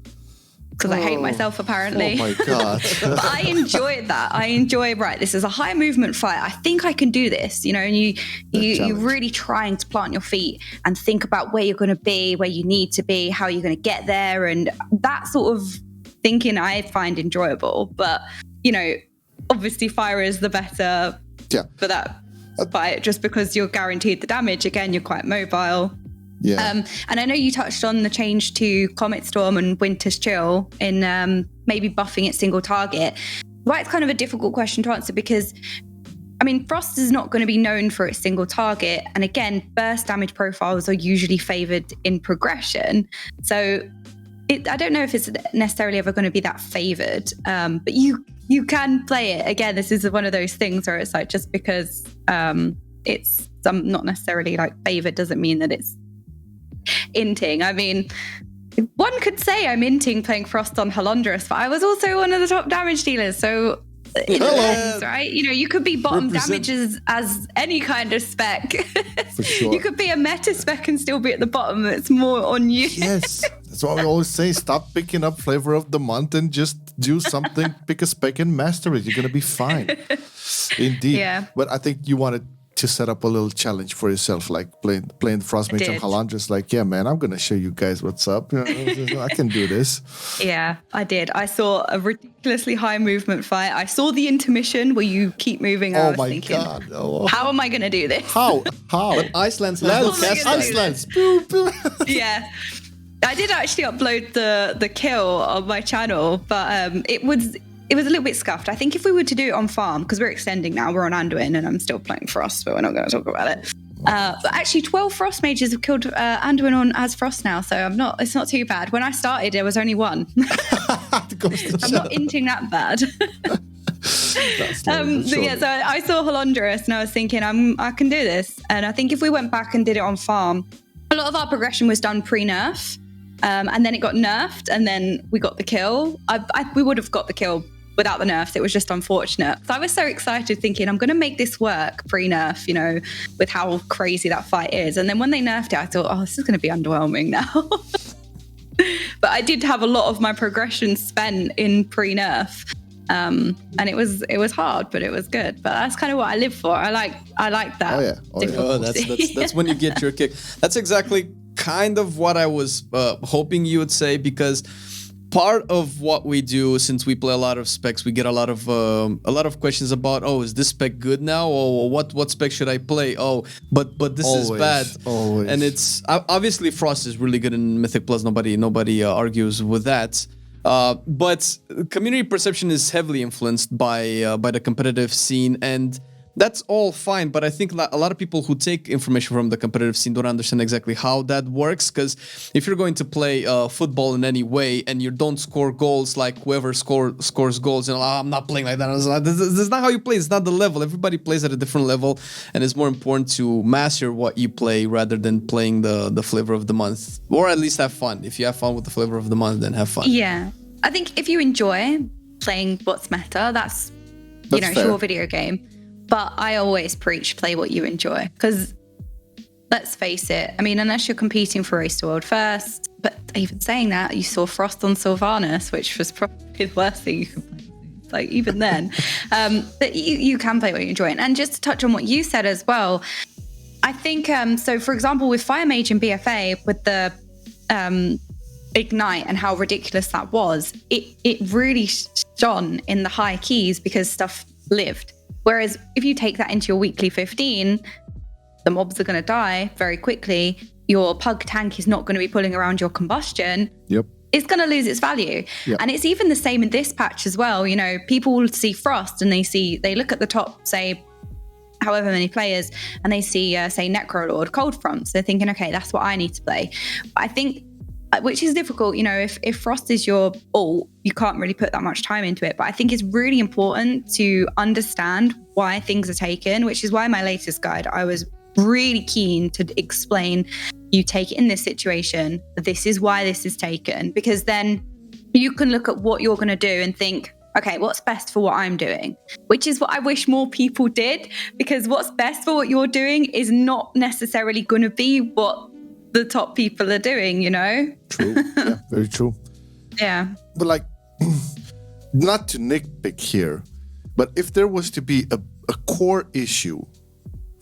because I hate myself apparently. Oh my God. But I enjoyed that. Right, this is a high movement fight. I think I can do this, and you're really trying to plant your feet and think about where you're going to be, where you need to be, how you're going to get there. And that sort of thinking I find enjoyable. But, obviously Fire is the better for that fight just because you're guaranteed the damage. Again, you're quite mobile. Yeah. And I know you touched on the change to Comet Storm and Winter's Chill in maybe buffing its single target. Why it's kind of a difficult question to answer because, Frost is not going to be known for its single target. And again, burst damage profiles are usually favored in progression. So I don't know if it's necessarily ever going to be that favored, but you can play it. Again, this is one of those things where it's like just because it's not necessarily like favored doesn't mean that it's inting. One could say I'm inting playing Frost on Holondrus, but I was also one of the top damage dealers, so it depends, right? You could be bottom damages as any kind of spec. For sure. You could be a meta spec and still be at the bottom. It's more on you. Yes, that's what we always say. Stop picking up flavor of the month and just do something, pick a spec and master it. You're going to be fine. Indeed. Yeah. But I think you wanted to set up a little challenge for yourself, like playing Frostmage and Holondrus. Like, yeah, man, I'm gonna show you guys what's up. I can do this. Yeah, I did. I saw a ridiculously high movement fight. I saw the intermission where you keep moving. I was thinking, God! Oh. How am I gonna do this? How? But Iceland's Iceland's. Yeah. I did actually upload the kill on my channel, but it was a little bit scuffed. I think if we were to do it on farm, because we're extending now, we're on Anduin and I'm still playing Frost, but we're not going to talk about it. But actually, 12 Frost Mages have killed Anduin on as Frost now, so it's not too bad. When I started, there was only one. I'm not inting that bad. So I saw Holondrus and I was thinking, I can do this. And I think if we went back and did it on farm, a lot of our progression was done pre-nerf, and then it got nerfed, and then we got the kill. We would have got the kill without the nerfs. It was just unfortunate. So I was so excited thinking, I'm going to make this work pre-nerf, with how crazy that fight is. And then when they nerfed it, I thought, this is going to be underwhelming now. But I did have a lot of my progression spent in pre-nerf. And it was hard, but it was good. But that's kind of what I live for. I like that. That's when you get your kick. That's exactly kind of what I was hoping you would say, because part of what we do, since we play a lot of specs, we get a lot of questions about, is this spec good now, or what spec should I play? But this is bad. Always. And it's obviously Frost is really good in Mythic Plus. Nobody argues with that. But community perception is heavily influenced by the competitive scene, and that's all fine. But I think a lot of people who take information from the competitive scene don't understand exactly how that works. Because if you're going to play football in any way and you don't score goals like whoever scores goals, I'm not playing like that. This is not how you play. It's not the level. Everybody plays at a different level, and it's more important to master what you play rather than playing the flavor of the month, or at least have fun. If you have fun with the flavor of the month, then have fun. Yeah, I think if you enjoy playing what's meta, that's it's your video game. But I always preach play what you enjoy, because let's face it, unless you're competing for Race to World first, but even saying that, you saw Frost on Sylvanas, which was probably the worst thing you could play. Like, even then. But you can play what you enjoy. And just to touch on what you said as well, I think, so for example, with Fire Mage and BFA, with the Ignite and how ridiculous that was, it really shone in the high keys because stuff lived. Whereas if you take that into your weekly 15, the mobs are going to die very quickly. Your pug tank is not going to be pulling around your combustion. Yep. It's going to lose its value. Yep. And it's even the same in this patch as well. People will see Frost and they look at the top, say, however many players, and they see, say, Necrolord, Cold Front. So they're thinking, okay, that's what I need to play. But I think, which is difficult, if Frost is your ult, you can't really put that much time into it. But I think it's really important to understand why things are taken, which is why my latest guide, I was really keen to explain, you take it in this situation, this is why this is taken, because then you can look at what you're going to do and think, okay, what's best for what I'm doing? Which is what I wish more people did, because what's best for what you're doing is not necessarily going to be what the top people are doing, True. Yeah, very true. Yeah. But not to nitpick here, but if there was to be a core issue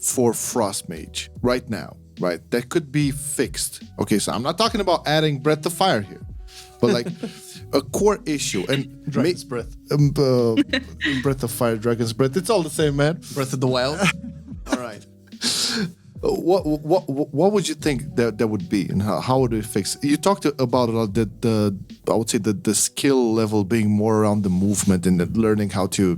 for Frost Mage right now, right, that could be fixed. Okay, so I'm not talking about adding Breath of Fire here, but a core issue. And Dragon's Breath. Breath of Fire, Dragon's Breath, it's all the same, man. Breath of the Wild. All right. What would you think that would be, and how would it fix? You talked about the I would say the skill level being more around the movement and the learning how to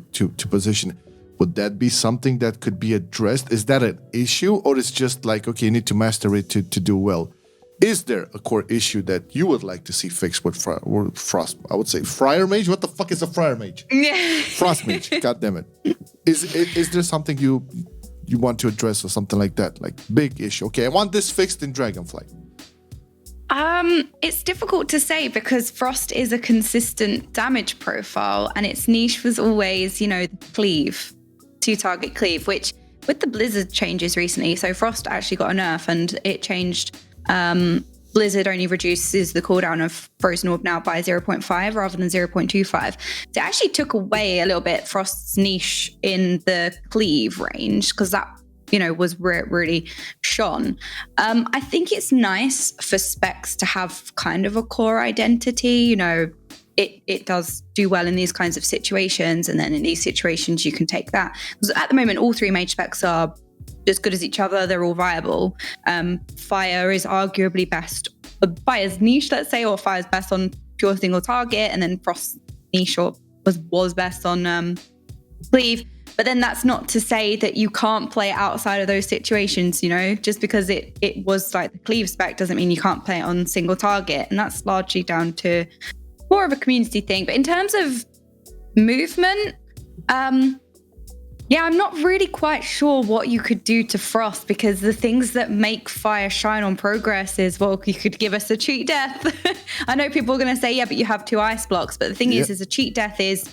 position. Would that be something that could be addressed? Is that an issue, or is just like, okay, you need to master it to do well? Is there a core issue that you would like to see fixed with Frost? I would say Friar Mage. What the fuck is a Friar Mage? Frost Mage. God damn it. Is there something you want to address or something like that, like big issue? Okay, I want this fixed in Dragonflight. It's difficult to say because Frost is a consistent damage profile, and its niche was always, cleave, 2-target cleave, which with the Blizzard changes recently, so Frost actually got a nerf and it changed. Blizzard only reduces the cooldown of Frozen Orb now by 0.5 rather than 0.25. So it actually took away a little bit Frost's niche in the cleave range, because that, was where it really shone. I think it's nice for specs to have kind of a core identity. It does do well in these kinds of situations, and then in these situations you can take that. Because at the moment, all 3 mage specs are as good as each other. They're all viable. Fire is arguably best. Fire's niche, let's say, or Fire's best on pure single target, and then Frost's niche was best on cleave. But then that's not to say that you can't play it outside of those situations, you know, just because it was like the cleave spec doesn't mean you can't play it on single target. And that's largely down to more of a community thing. But in terms of movement, I'm not really quite sure what you could do to Frost, because the things that make Fire shine on progress is, well, you could give us a cheat death. I know people are going to say, yeah, but you have 2 ice blocks. But the thing is a cheat death is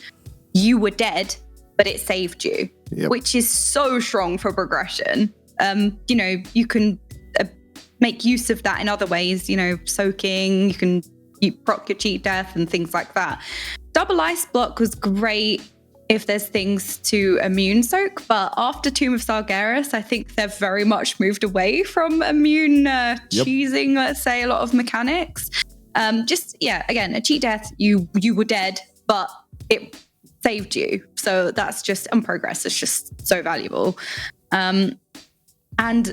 you were dead, but it saved you, which is so strong for progression. You know, you can make use of that in other ways, you know, soaking, you proc your cheat death and things like that. Double ice block was great if there's things to immune soak, but after Tomb of Sargeras, I think they've very much moved away from immune cheesing, let's say, a lot of mechanics. Again, a cheat death, you were dead, but it saved you. So that's just, and progress is just so valuable. And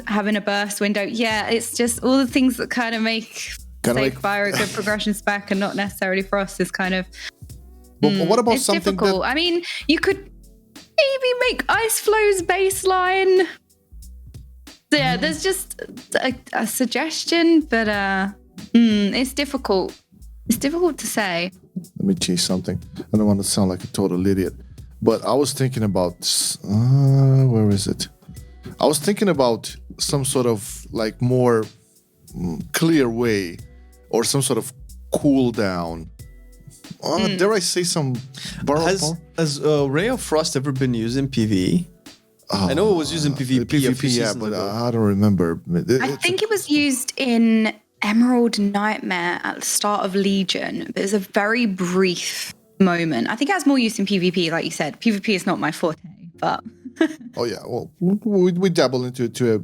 having a burst window, it's just all the things that kind of make Fire a good progression spec and not necessarily Frost is kind of... But what about it's something difficult. I mean, you could maybe make Ice Flow's baseline. Yeah, there's just a suggestion, but it's difficult. It's difficult to say. Let me change something. I don't want to sound like a total idiot, but I was thinking about where is it? I was thinking about some sort of like more clear way or some sort of cooldown. Dare I say some Has Ray of Frost ever been used in PvE? I know it was used in PvP, but I don't remember. I think it was used in Emerald Nightmare at the start of Legion, but it was a very brief moment. I think it has more use in PvP, like you said. PvP is not my forte, but... Oh yeah, well, we dabble into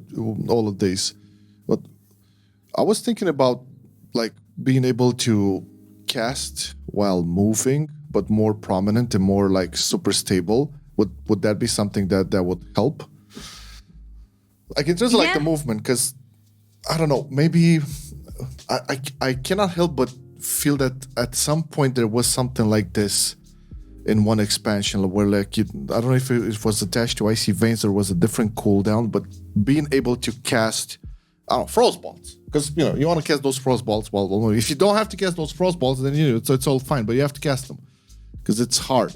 all of these. But I was thinking about like being able to cast while moving, but more prominent and more like super stable. Would that be something that would help? Like in terms of like the movement, because I don't know, maybe I cannot help but feel that at some point there was something like this in one expansion where like I don't know if it was attached to Icy Veins or was a different cooldown, but being able to cast frost balls, because you want to cast those frost balls. Well, if you don't have to cast those frost balls, then it's all fine, but you have to cast them because it's hard.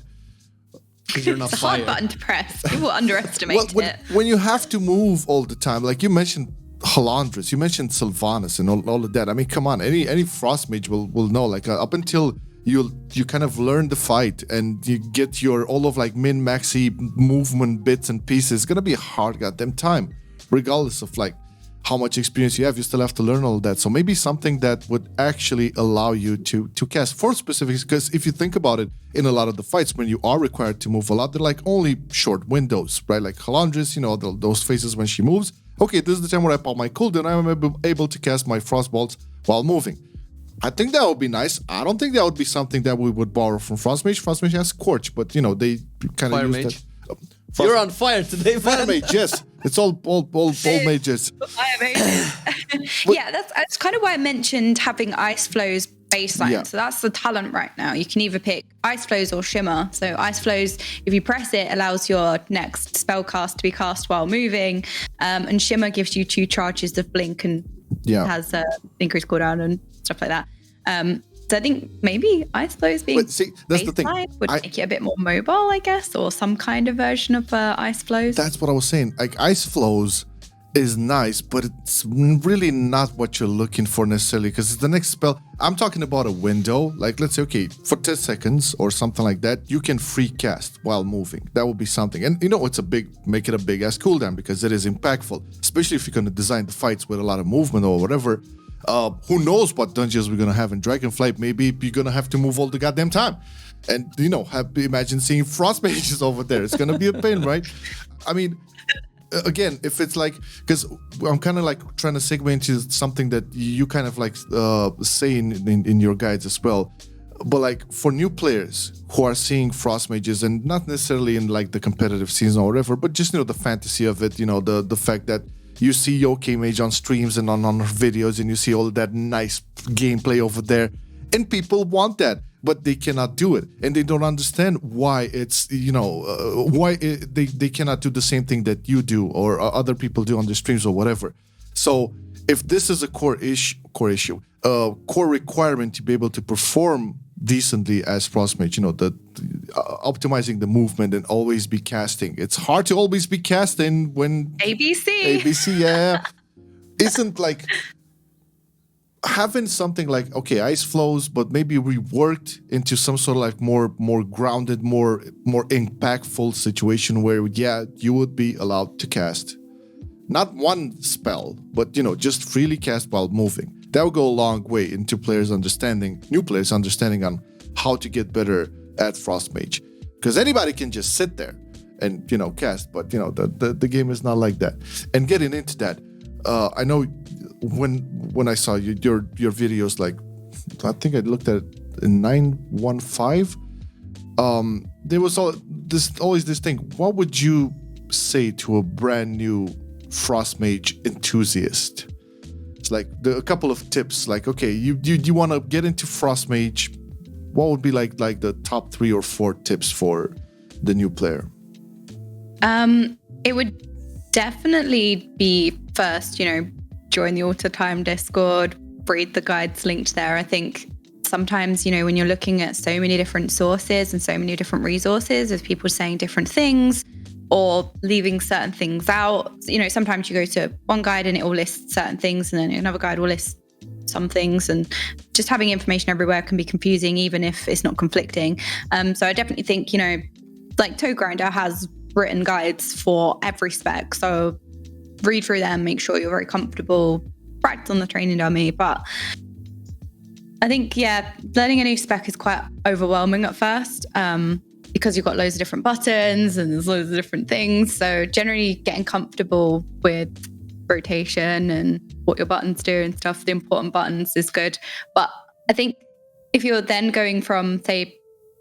It's a hard button to press. People underestimate it. When you have to move all the time, like you mentioned Halandris, you mentioned Sylvanas and all of that. I mean, come on, any frost mage will know. Like up until you kind of learn the fight and you get your all of like min-maxi movement bits and pieces, it's gonna be a hard goddamn time, regardless of like how much experience you have. You still have to learn all of that. So maybe something that would actually allow you to cast for specifics, because if you think about it, in a lot of the fights when you are required to move a lot, they're like only short windows, right? Like Halandris, those phases when she moves. Okay, this is the time where I pop my cooldown. I'm able to cast my frost bolts while moving. I think that would be nice. I don't think that would be something that we would borrow from Frostmage. Frostmage has Scorch, but they kind of use that. You're on fire today, man. Fire Mage, yes. It's all mages. Fire mages. Yeah, that's kind of why I mentioned having Ice Flow's baseline. Yeah. So that's the talent right now. You can either pick Ice Flows or Shimmer. So Ice Flows, if you press it, allows your next spell cast to be cast while moving. And Shimmer gives you 2 charges of Blink and has increased cooldown and stuff like that. So I think maybe Ice Flows being that's the thing. Would make it a bit more mobile, I guess, or some kind of version of Ice Flows. That's what I was saying. Like Ice Flows is nice, but it's really not what you're looking for necessarily, because it's the next spell. I'm talking about a window. Like let's say, okay, for 10 seconds or something like that, you can free cast while moving. That would be something. And it's make it a big ass cooldown because it is impactful, especially if you're going to design the fights with a lot of movement or whatever. Who knows what dungeons we're gonna have in Dragonflight? Maybe you're gonna have to move all the goddamn time, and imagine seeing frost mages over there. It's gonna be a pain, right? I mean, again, if it's like, because I'm kind of like trying to segue into something that you kind of like saying in your guides as well. But like for new players who are seeing frost mages, and not necessarily in like the competitive season or whatever, but just the fantasy of it, the fact that you see Okaymage on streams and on her videos, and you see all that nice gameplay over there. And people want that, but they cannot do it. And they don't understand why it's, they cannot do the same thing that you do or other people do on the streams or whatever. So if this is a core requirement to be able to perform decently as Frost Mage, optimizing the movement and always be casting. It's hard to always be casting when ABC, yeah. Isn't like having something like, okay, ice flows, but maybe reworked into some sort of like more grounded, more impactful situation where, you would be allowed to cast. Not one spell, but, just freely cast while moving. That will go a long way into new players' understanding on how to get better at Frost Mage. Because anybody can just sit there and, cast, but, the game is not like that. And getting into that, I know when I saw your videos, like, I think I looked at it in 915, there was always this thing. What would you say to a brand new Frost Mage enthusiast? It's like a couple of tips, like, okay, you want to get into Frost Mage, what would be like the top 3 or 4 tips for the new player? It would definitely be first, join the Autotime Discord, read the guides linked there. I think sometimes, when you're looking at so many different sources and so many different resources of people saying different things, or leaving certain things out. Sometimes you go to one guide and it will list certain things, and then another guide will list some things, and just having information everywhere can be confusing, even if it's not conflicting. So I definitely think, like Toe Grinder has written guides for every spec. So read through them, make sure you're very comfortable, practice on the training dummy. But I think, learning a new spec is quite overwhelming at first. Because you've got loads of different buttons and there's loads of different things. So generally getting comfortable with rotation and what your buttons do and stuff, the important buttons is good. But I think if you're then going from, say,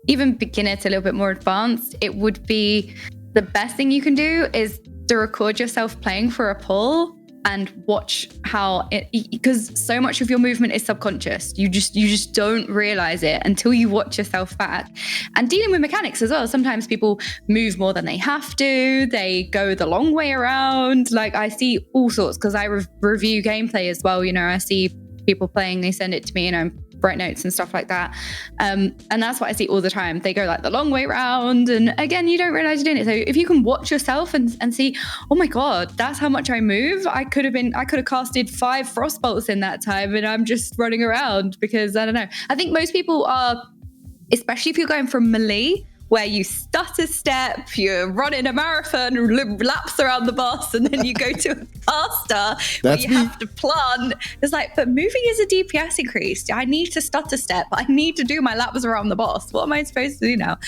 even beginner to a little bit more advanced, it would be the best thing you can do is to record yourself playing for a pull and watch how because so much of your movement is subconscious. You just don't realize it until you watch yourself back. And dealing with mechanics as well. Sometimes people move more than they have to. They go the long way around. Like, I see all sorts because I review gameplay as well. I see people playing, they send it to me and I'm write notes and stuff like that. And that's what I see all the time. They go like the long way around. And again, you don't realize you're doing it. So if you can watch yourself and see, oh my God, that's how much I move. I could have casted 5 frostbolts in that time and I'm just running around because I don't know. I think most people are, especially if you're going from melee, where you stutter step, you're running a marathon, laps around the boss, and then you go to a caster where you have to plant. It's like, but moving is a DPS increase. I need to stutter step. I need to do my laps around the boss. What am I supposed to do now?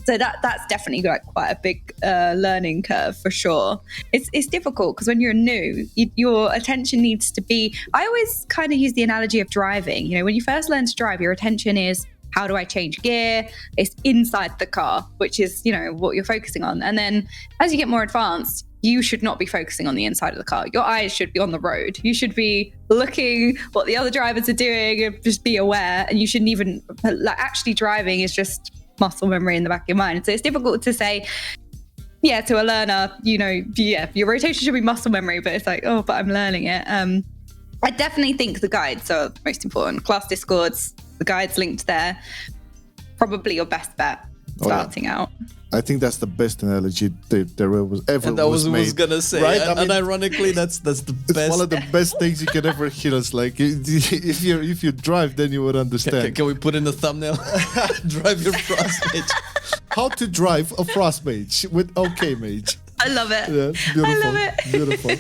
So that's definitely like quite a big learning curve for sure. It's difficult because when you're new, your attention needs to be. I always kind of use the analogy of driving. When you first learn to drive, your attention is, how do I change gear? It's inside the car, which is, what you're focusing on. And then as you get more advanced, you should not be focusing on the inside of the car. Your eyes should be on the road. You should be looking what the other drivers are doing and just be aware. And you shouldn't even, actually driving is just muscle memory in the back of your mind. So it's difficult to say, to a learner, your rotation should be muscle memory, but it's like, oh, but I'm learning it. I definitely think the guides are most important. Class Discords, the guides linked there, probably your best bet starting out. I think that's the best analogy there was ever. And that was made. Gonna say, right? And ironically, that's the best. It's one of the best things you can ever hear. It's like if you drive, then you would understand. Can we put in the thumbnail? Drive your Frost Mage. How to drive a Frost Mage with Okaymage. I love it. Yeah, beautiful. I love it. Beautiful.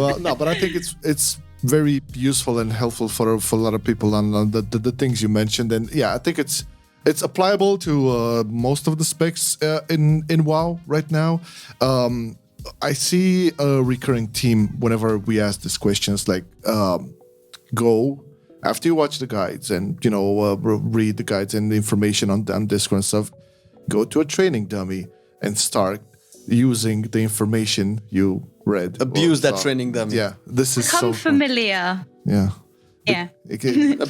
Well, no, but I think it's very useful and helpful for a lot of people on the things you mentioned. And I think it's applicable to most of the specs in WoW right now. I see a recurring theme whenever we ask these questions, like go after you watch the guides and read the guides and the information on Discord and stuff. Go to a training dummy and start using the information you read. Abuse that training dummy. Yeah, this is Become so familiar. Yeah. Yeah.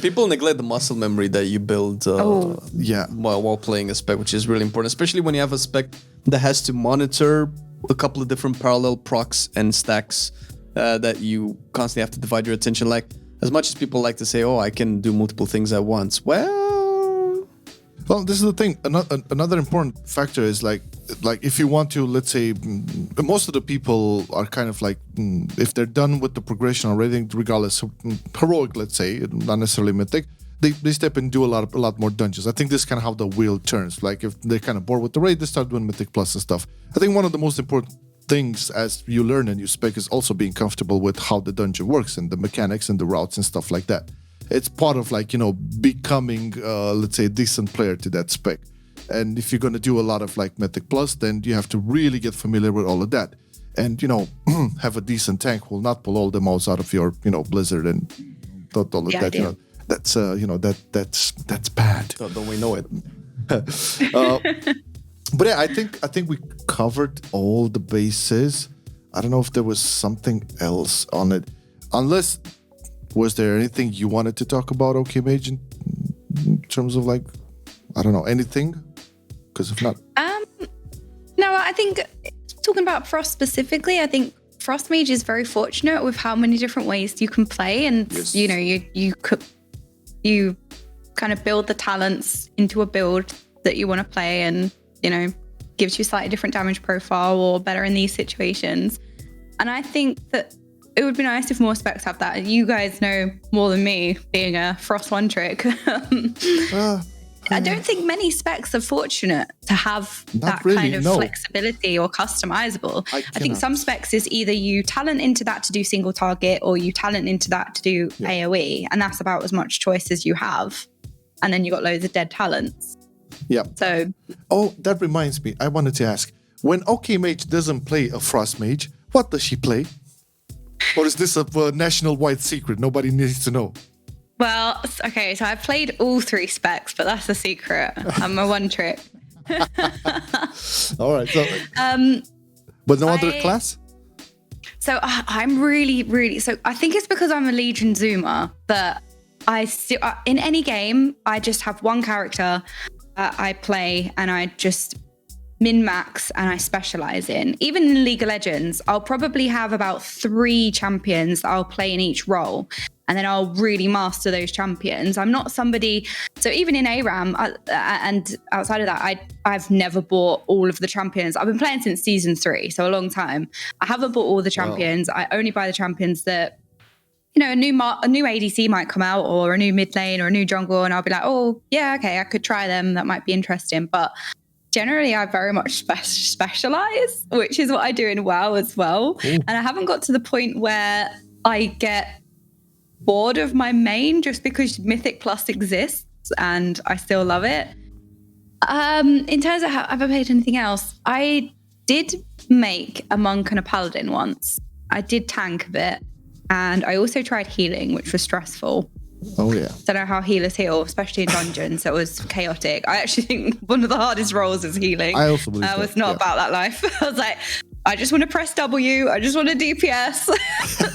People neglect the muscle memory that you build while playing a spec, which is really important, especially when you have a spec that has to monitor a couple of different parallel procs and stacks that you constantly have to divide your attention. Like, as much as people like to say, I can do multiple things at once. Well, this is the thing. Another important factor is like if you want to, let's say, most of the people are kind of like, if they're done with the progression already, regardless, heroic, let's say, not necessarily mythic, they step and do a lot more dungeons. I think this is kind of how the wheel turns. Like if they're kind of bored with the raid, they start doing mythic plus and stuff. I think one of the most important things as you learn and you spec is also being comfortable with how the dungeon works and the mechanics and the routes and stuff like that. It's part of like, becoming, let's say, a decent player to that spec. And if you're going to do a lot of like Mythic Plus, then you have to really get familiar with all of that. And, have a decent tank who will not pull all the mouse out of your, Blizzard and all of that. That's, that's bad. Don't we know it? But yeah, I think we covered all the bases. I don't know if there was something else on it. Unless, was there anything you wanted to talk about, Okaymage, in terms of like, I don't know, anything? Because if not... No, I think, talking about Frost specifically, I think Frost Mage is very fortunate with how many different ways you can play. And, yes. You kind of build the talents into a build that you want to play and, gives you slightly different damage profile or better in these situations. And I think that it would be nice if more specs have that. You guys know more than me, being a Frost one trick. I don't think many specs are fortunate to have that really, kind of flexibility or customizable. I think some specs is either you talent into that to do single target or you talent into that to do AoE. And that's about as much choice as you have. And then you got loads of dead talents. Yeah. So. Oh, that reminds me. I wanted to ask, when Okaymage doesn't play a Frost Mage, what does she play? Or is this a national-wide secret? Nobody needs to know. Well, okay, so I've played all 3 specs, but that's a secret. I'm a one trick. All right. So, but no other class? So I'm really, so I think it's because I'm a Legion Zoomer that I still, in any game, I just have one character I play and I just min-max and I specialize in. Even in League of Legends, I'll probably have about 3 champions that I'll play in each role. And then I'll really master those champions. I'm not somebody... So even in ARAM and outside of that, I've never bought all of the champions. I've been playing since season 3, so a long time. I haven't bought all the champions. Wow. I only buy the champions that, a new ADC might come out or a new mid lane or a new jungle. And I'll be like, oh, yeah, okay, I could try them. That might be interesting. But generally, I very much specialize, which is what I do in WoW as well. Ooh. And I haven't got to the point where I get bored of my main just because Mythic Plus exists and I still love it. In terms of have I played anything else, I did make a monk and a paladin once. I did tank a bit and I also tried healing, which was stressful. Oh yeah. Don't know how healers heal, especially in dungeons. So it was chaotic. I actually think one of the hardest roles is healing. I also believe I was not about that life. I was like, I just want to press W. I just want to DPS.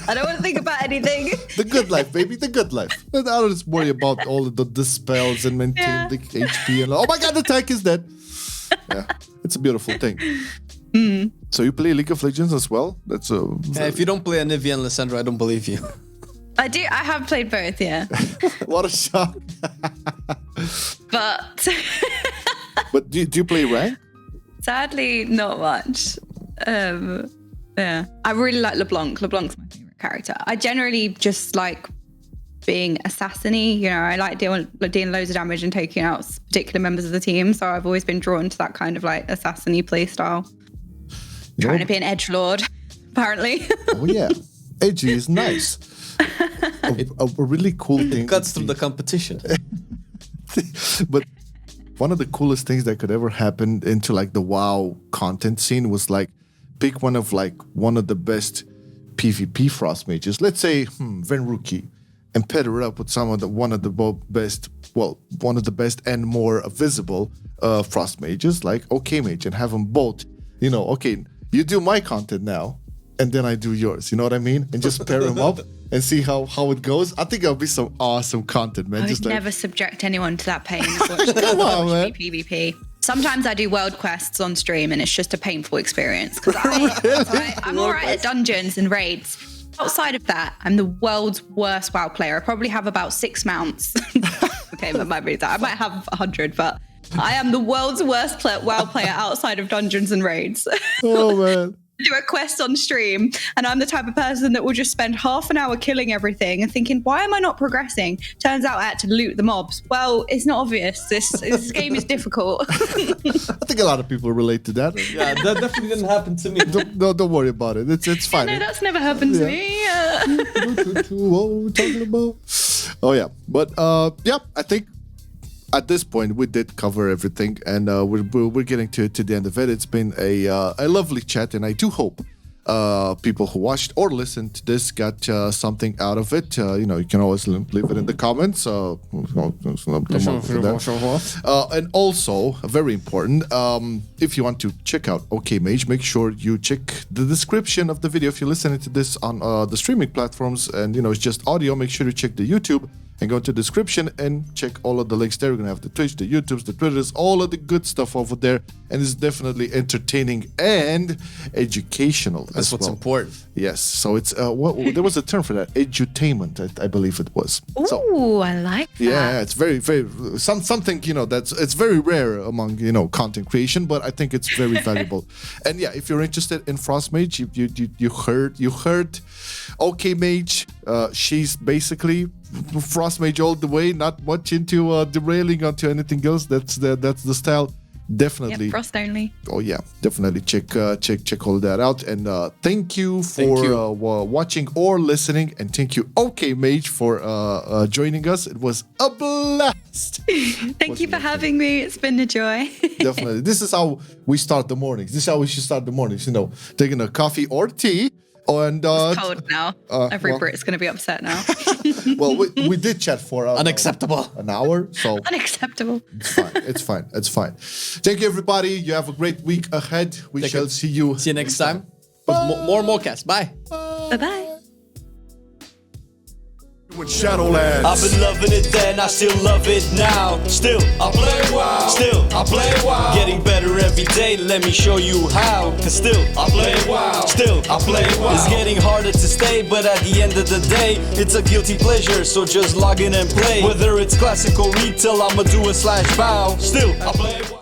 I don't want to think about anything. The good life, baby. The good life. I don't just worry about all of the dispels and maintain the HP. And oh my God, the tank is dead. Yeah, it's a beautiful thing. Mm. So you play League of Legends as well? That's a. If you don't play Anivia and Lysandra, I don't believe you. I do. I have played both. Yeah. What a shock. But. But do you play rank? Sadly, not much. Yeah, I really like LeBlanc. LeBlanc's my favorite character. I generally just like being assassin-y. I like doing loads of damage and taking out particular members of the team. So I've always been drawn to that kind of like assassin-y play style. Trying to be an edgelord, apparently. Oh yeah, edgy is nice. A really cool thing. It cuts through the competition. But one of the coolest things that could ever happen into like the WoW content scene was like pick one of the best PvP Frost mages. Let's say Venruki, and pair it up with one of the best and more visible Frost mages like Okaymage, and have them both. Okay, you do my content now, and then I do yours. You know what I mean? And just pair them up and see how it goes. I think it'll be some awesome content, man. I would never subject anyone to that pain. Come on, man. PvP. Sometimes I do world quests on stream and it's just a painful experience because I'm all right at dungeons and raids. Outside of that, I'm the world's worst WoW player. I probably have about 6 mounts. Okay, that might be that. I might have 100, but I am the world's worst WoW player outside of dungeons and raids. Oh, man. Do a quest on stream, and I'm the type of person that will just spend half an hour killing everything and thinking, why am I not progressing? Turns out I had to loot the mobs. Well, it's not obvious. This game is difficult. I think a lot of people relate to that. Yeah, that definitely didn't happen to me. Don't worry about it. It's fine. No, that's never happened to me. What we're talking about? Oh yeah, but yeah, I think at this point we did cover everything, and we're getting to the end of it. It's been a lovely chat, and I do hope people who watched or listened to this got something out of it. You can always leave it in the comments. And also, very important, if you want to check out Okaymage, make sure you check the description of the video. If you're listening to this on the streaming platforms and it's just audio, make sure you check the YouTube and go to the description and check all of the links there. We're gonna have the Twitch, the YouTubes, the Twitters, all of the good stuff over there, and it's definitely entertaining and educational. That's what's important. Yes. So it's there was a term for that, edutainment, I believe it was. Ooh, I like that. Yeah, it's very, very something it's very rare among content creation, but I think it's very valuable. And yeah, if you're interested in Frostmage, you heard Okaymage. She's basically Frostmage all the way, not much into derailing onto anything else. That's the style. Definitely. Yep, Frost only. Oh yeah, definitely check all that out. And thank you for watching or listening, and thank you Okaymage for joining us. It was a blast. Thank you for having me. It's been a joy. Definitely. This is how we start the mornings. This is how we should start the mornings. Taking a coffee or tea. And it's cold now. Every Brit is going to be upset now. Well, we did chat for unacceptable an hour, so unacceptable. It's fine. Thank you, everybody. You have a great week ahead. We shall see you next time. With more Mocast. Bye. Bye. With Shadowlands. I've been loving it then, I still love it now. Still, I play WoW. Still, I play WoW. Getting better every day, let me show you how. Cause still, I play WoW. Still, I play WoW. It's getting harder to stay, but at the end of the day, it's a guilty pleasure, so just log in and play. Whether it's classical retail, I'ma do a /bow. Still, I play WoW.